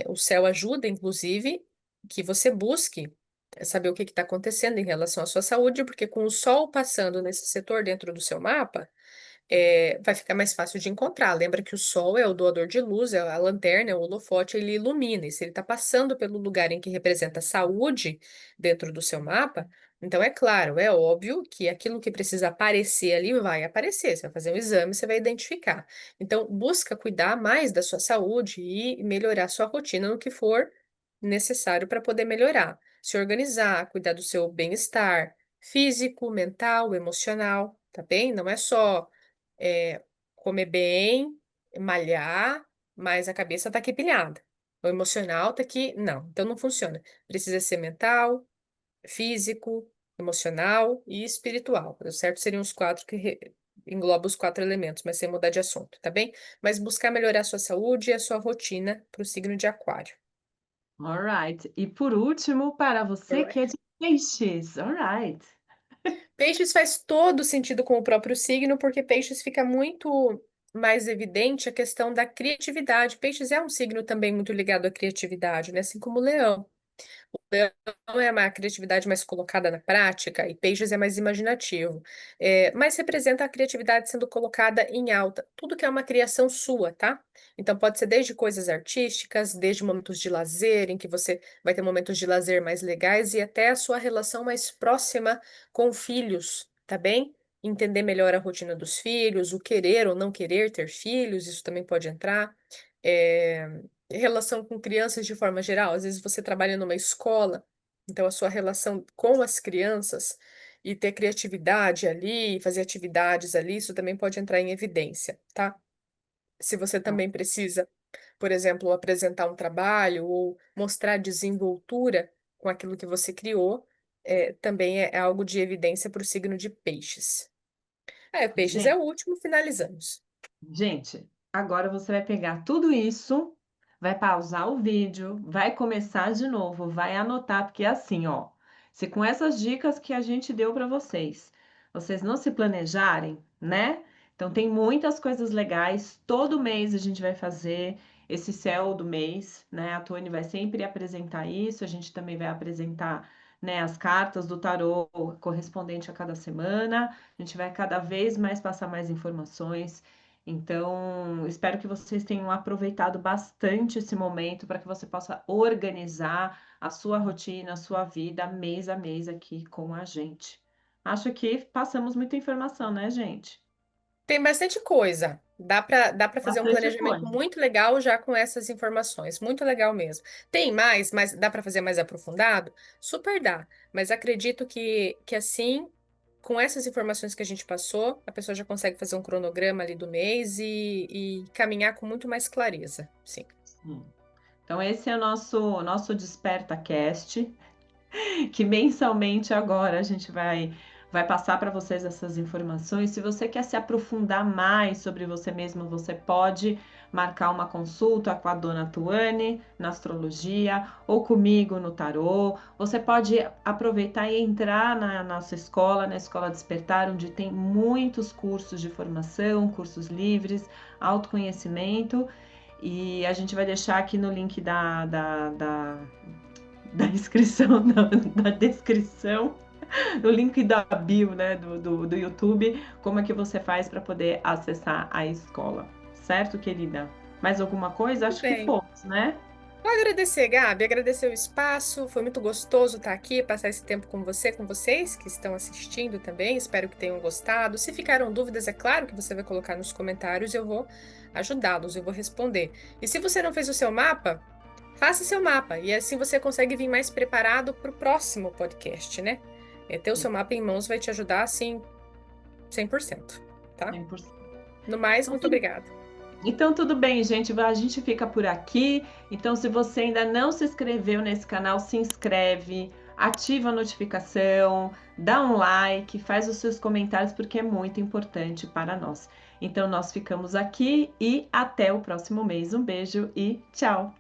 O céu ajuda, inclusive, que você busque saber o que está acontecendo em relação à sua saúde, porque com o sol passando nesse setor dentro do seu mapa, vai ficar mais fácil de encontrar. Lembra que o sol é o doador de luz, é a lanterna, é o holofote, ele ilumina. E se ele está passando pelo lugar em que representa saúde dentro do seu mapa, então é claro, é óbvio que aquilo que precisa aparecer ali vai aparecer. Você vai fazer um exame, você vai identificar. Então, busca cuidar mais da sua saúde e melhorar sua rotina no que for necessário para poder melhorar. Se organizar, cuidar do seu bem-estar físico, mental, emocional, tá bem? Não é só comer bem, malhar, mas a cabeça tá aqui pilhada. O emocional tá aqui. Não, então não funciona. Precisa ser mental, físico, emocional e espiritual. O certo seriam os quatro que engloba os quatro elementos, mas sem mudar de assunto, tá bem? Mas buscar melhorar a sua saúde e a sua rotina para o signo de Aquário. Alright. E por último, para você que é de Peixes. Alright. Peixes faz todo sentido com o próprio signo, porque Peixes fica muito mais evidente a questão da criatividade. Peixes é um signo também muito ligado à criatividade, né? Assim como o Leão. Leão é uma criatividade mais colocada na prática e Peixes é mais imaginativo. Mas representa a criatividade sendo colocada em alta. Tudo que é uma criação sua, tá? Então pode ser desde coisas artísticas, desde momentos de lazer, em que você vai ter momentos de lazer mais legais e até a sua relação mais próxima com filhos, tá bem? Entender melhor a rotina dos filhos, o querer ou não querer ter filhos, isso também pode entrar. É, relação com crianças de forma geral. Às vezes você trabalha numa escola, então a sua relação com as crianças e ter criatividade ali, fazer atividades ali, isso também pode entrar em evidência, tá? Se você Tá. também precisa, por exemplo, apresentar um trabalho ou mostrar desenvoltura com aquilo que você criou, também é algo de evidência para o signo de peixes. Peixes é Gente, o último, finalizamos. Gente, agora você vai pegar tudo isso, vai pausar o vídeo, vai começar de novo, vai anotar, porque é assim, ó, se com essas dicas que a gente deu para vocês, vocês não se planejarem, né? Então tem muitas coisas legais, todo mês a gente vai fazer esse céu do mês, né? A Tony vai sempre apresentar isso, a gente também vai apresentar, né, as cartas do tarô correspondente a cada semana. A gente vai cada vez mais passar mais informações. Então, espero que vocês tenham aproveitado bastante esse momento para que você possa organizar a sua rotina, a sua vida, mês a mês aqui com a gente. Acho que passamos muita informação, né, gente? Tem bastante coisa. Dá para fazer um Bastante planejamento coisa. muito legal já com essas informações. Muito legal mesmo. Tem mais, mas dá para fazer mais aprofundado? Super dá. Mas acredito que assim, com essas informações que a gente passou, a pessoa já consegue fazer um cronograma ali do mês e caminhar com muito mais clareza. Sim. Sim. Então, esse é o nosso Desperta Cast. Que mensalmente agora a gente vai passar para vocês essas informações. Se você quer se aprofundar mais sobre você mesmo, você pode marcar uma consulta com a dona Tuane na astrologia ou comigo no tarô. Você pode aproveitar e entrar na nossa escola, na Escola Despertar, onde tem muitos cursos de formação, cursos livres, autoconhecimento. E a gente vai deixar aqui no link da inscrição, da descrição, no link da bio, né, do YouTube, como é que você faz para poder acessar a escola. Certo, querida? Mais alguma coisa? Tudo Acho que bem. fomos, né? Vou agradecer, Gabi, agradecer o espaço. Foi muito gostoso estar aqui, passar esse tempo com você, com vocês que estão assistindo também. Espero que tenham gostado. Se ficaram dúvidas, é claro que você vai colocar nos comentários, eu vou ajudá-los, eu vou responder. E se você não fez o seu mapa, faça seu mapa e assim você consegue vir mais preparado para o próximo podcast, né? Ter o seu mapa em mãos vai te ajudar assim 100%, tá? 100%. No mais, Então, muito obrigada. tudo bem, gente. A gente fica por aqui. Então, se você ainda não se inscreveu nesse canal, se inscreve, ativa a notificação, dá um like, faz os seus comentários, porque é muito importante para nós. Então, nós ficamos aqui e até o próximo mês. Um beijo e tchau!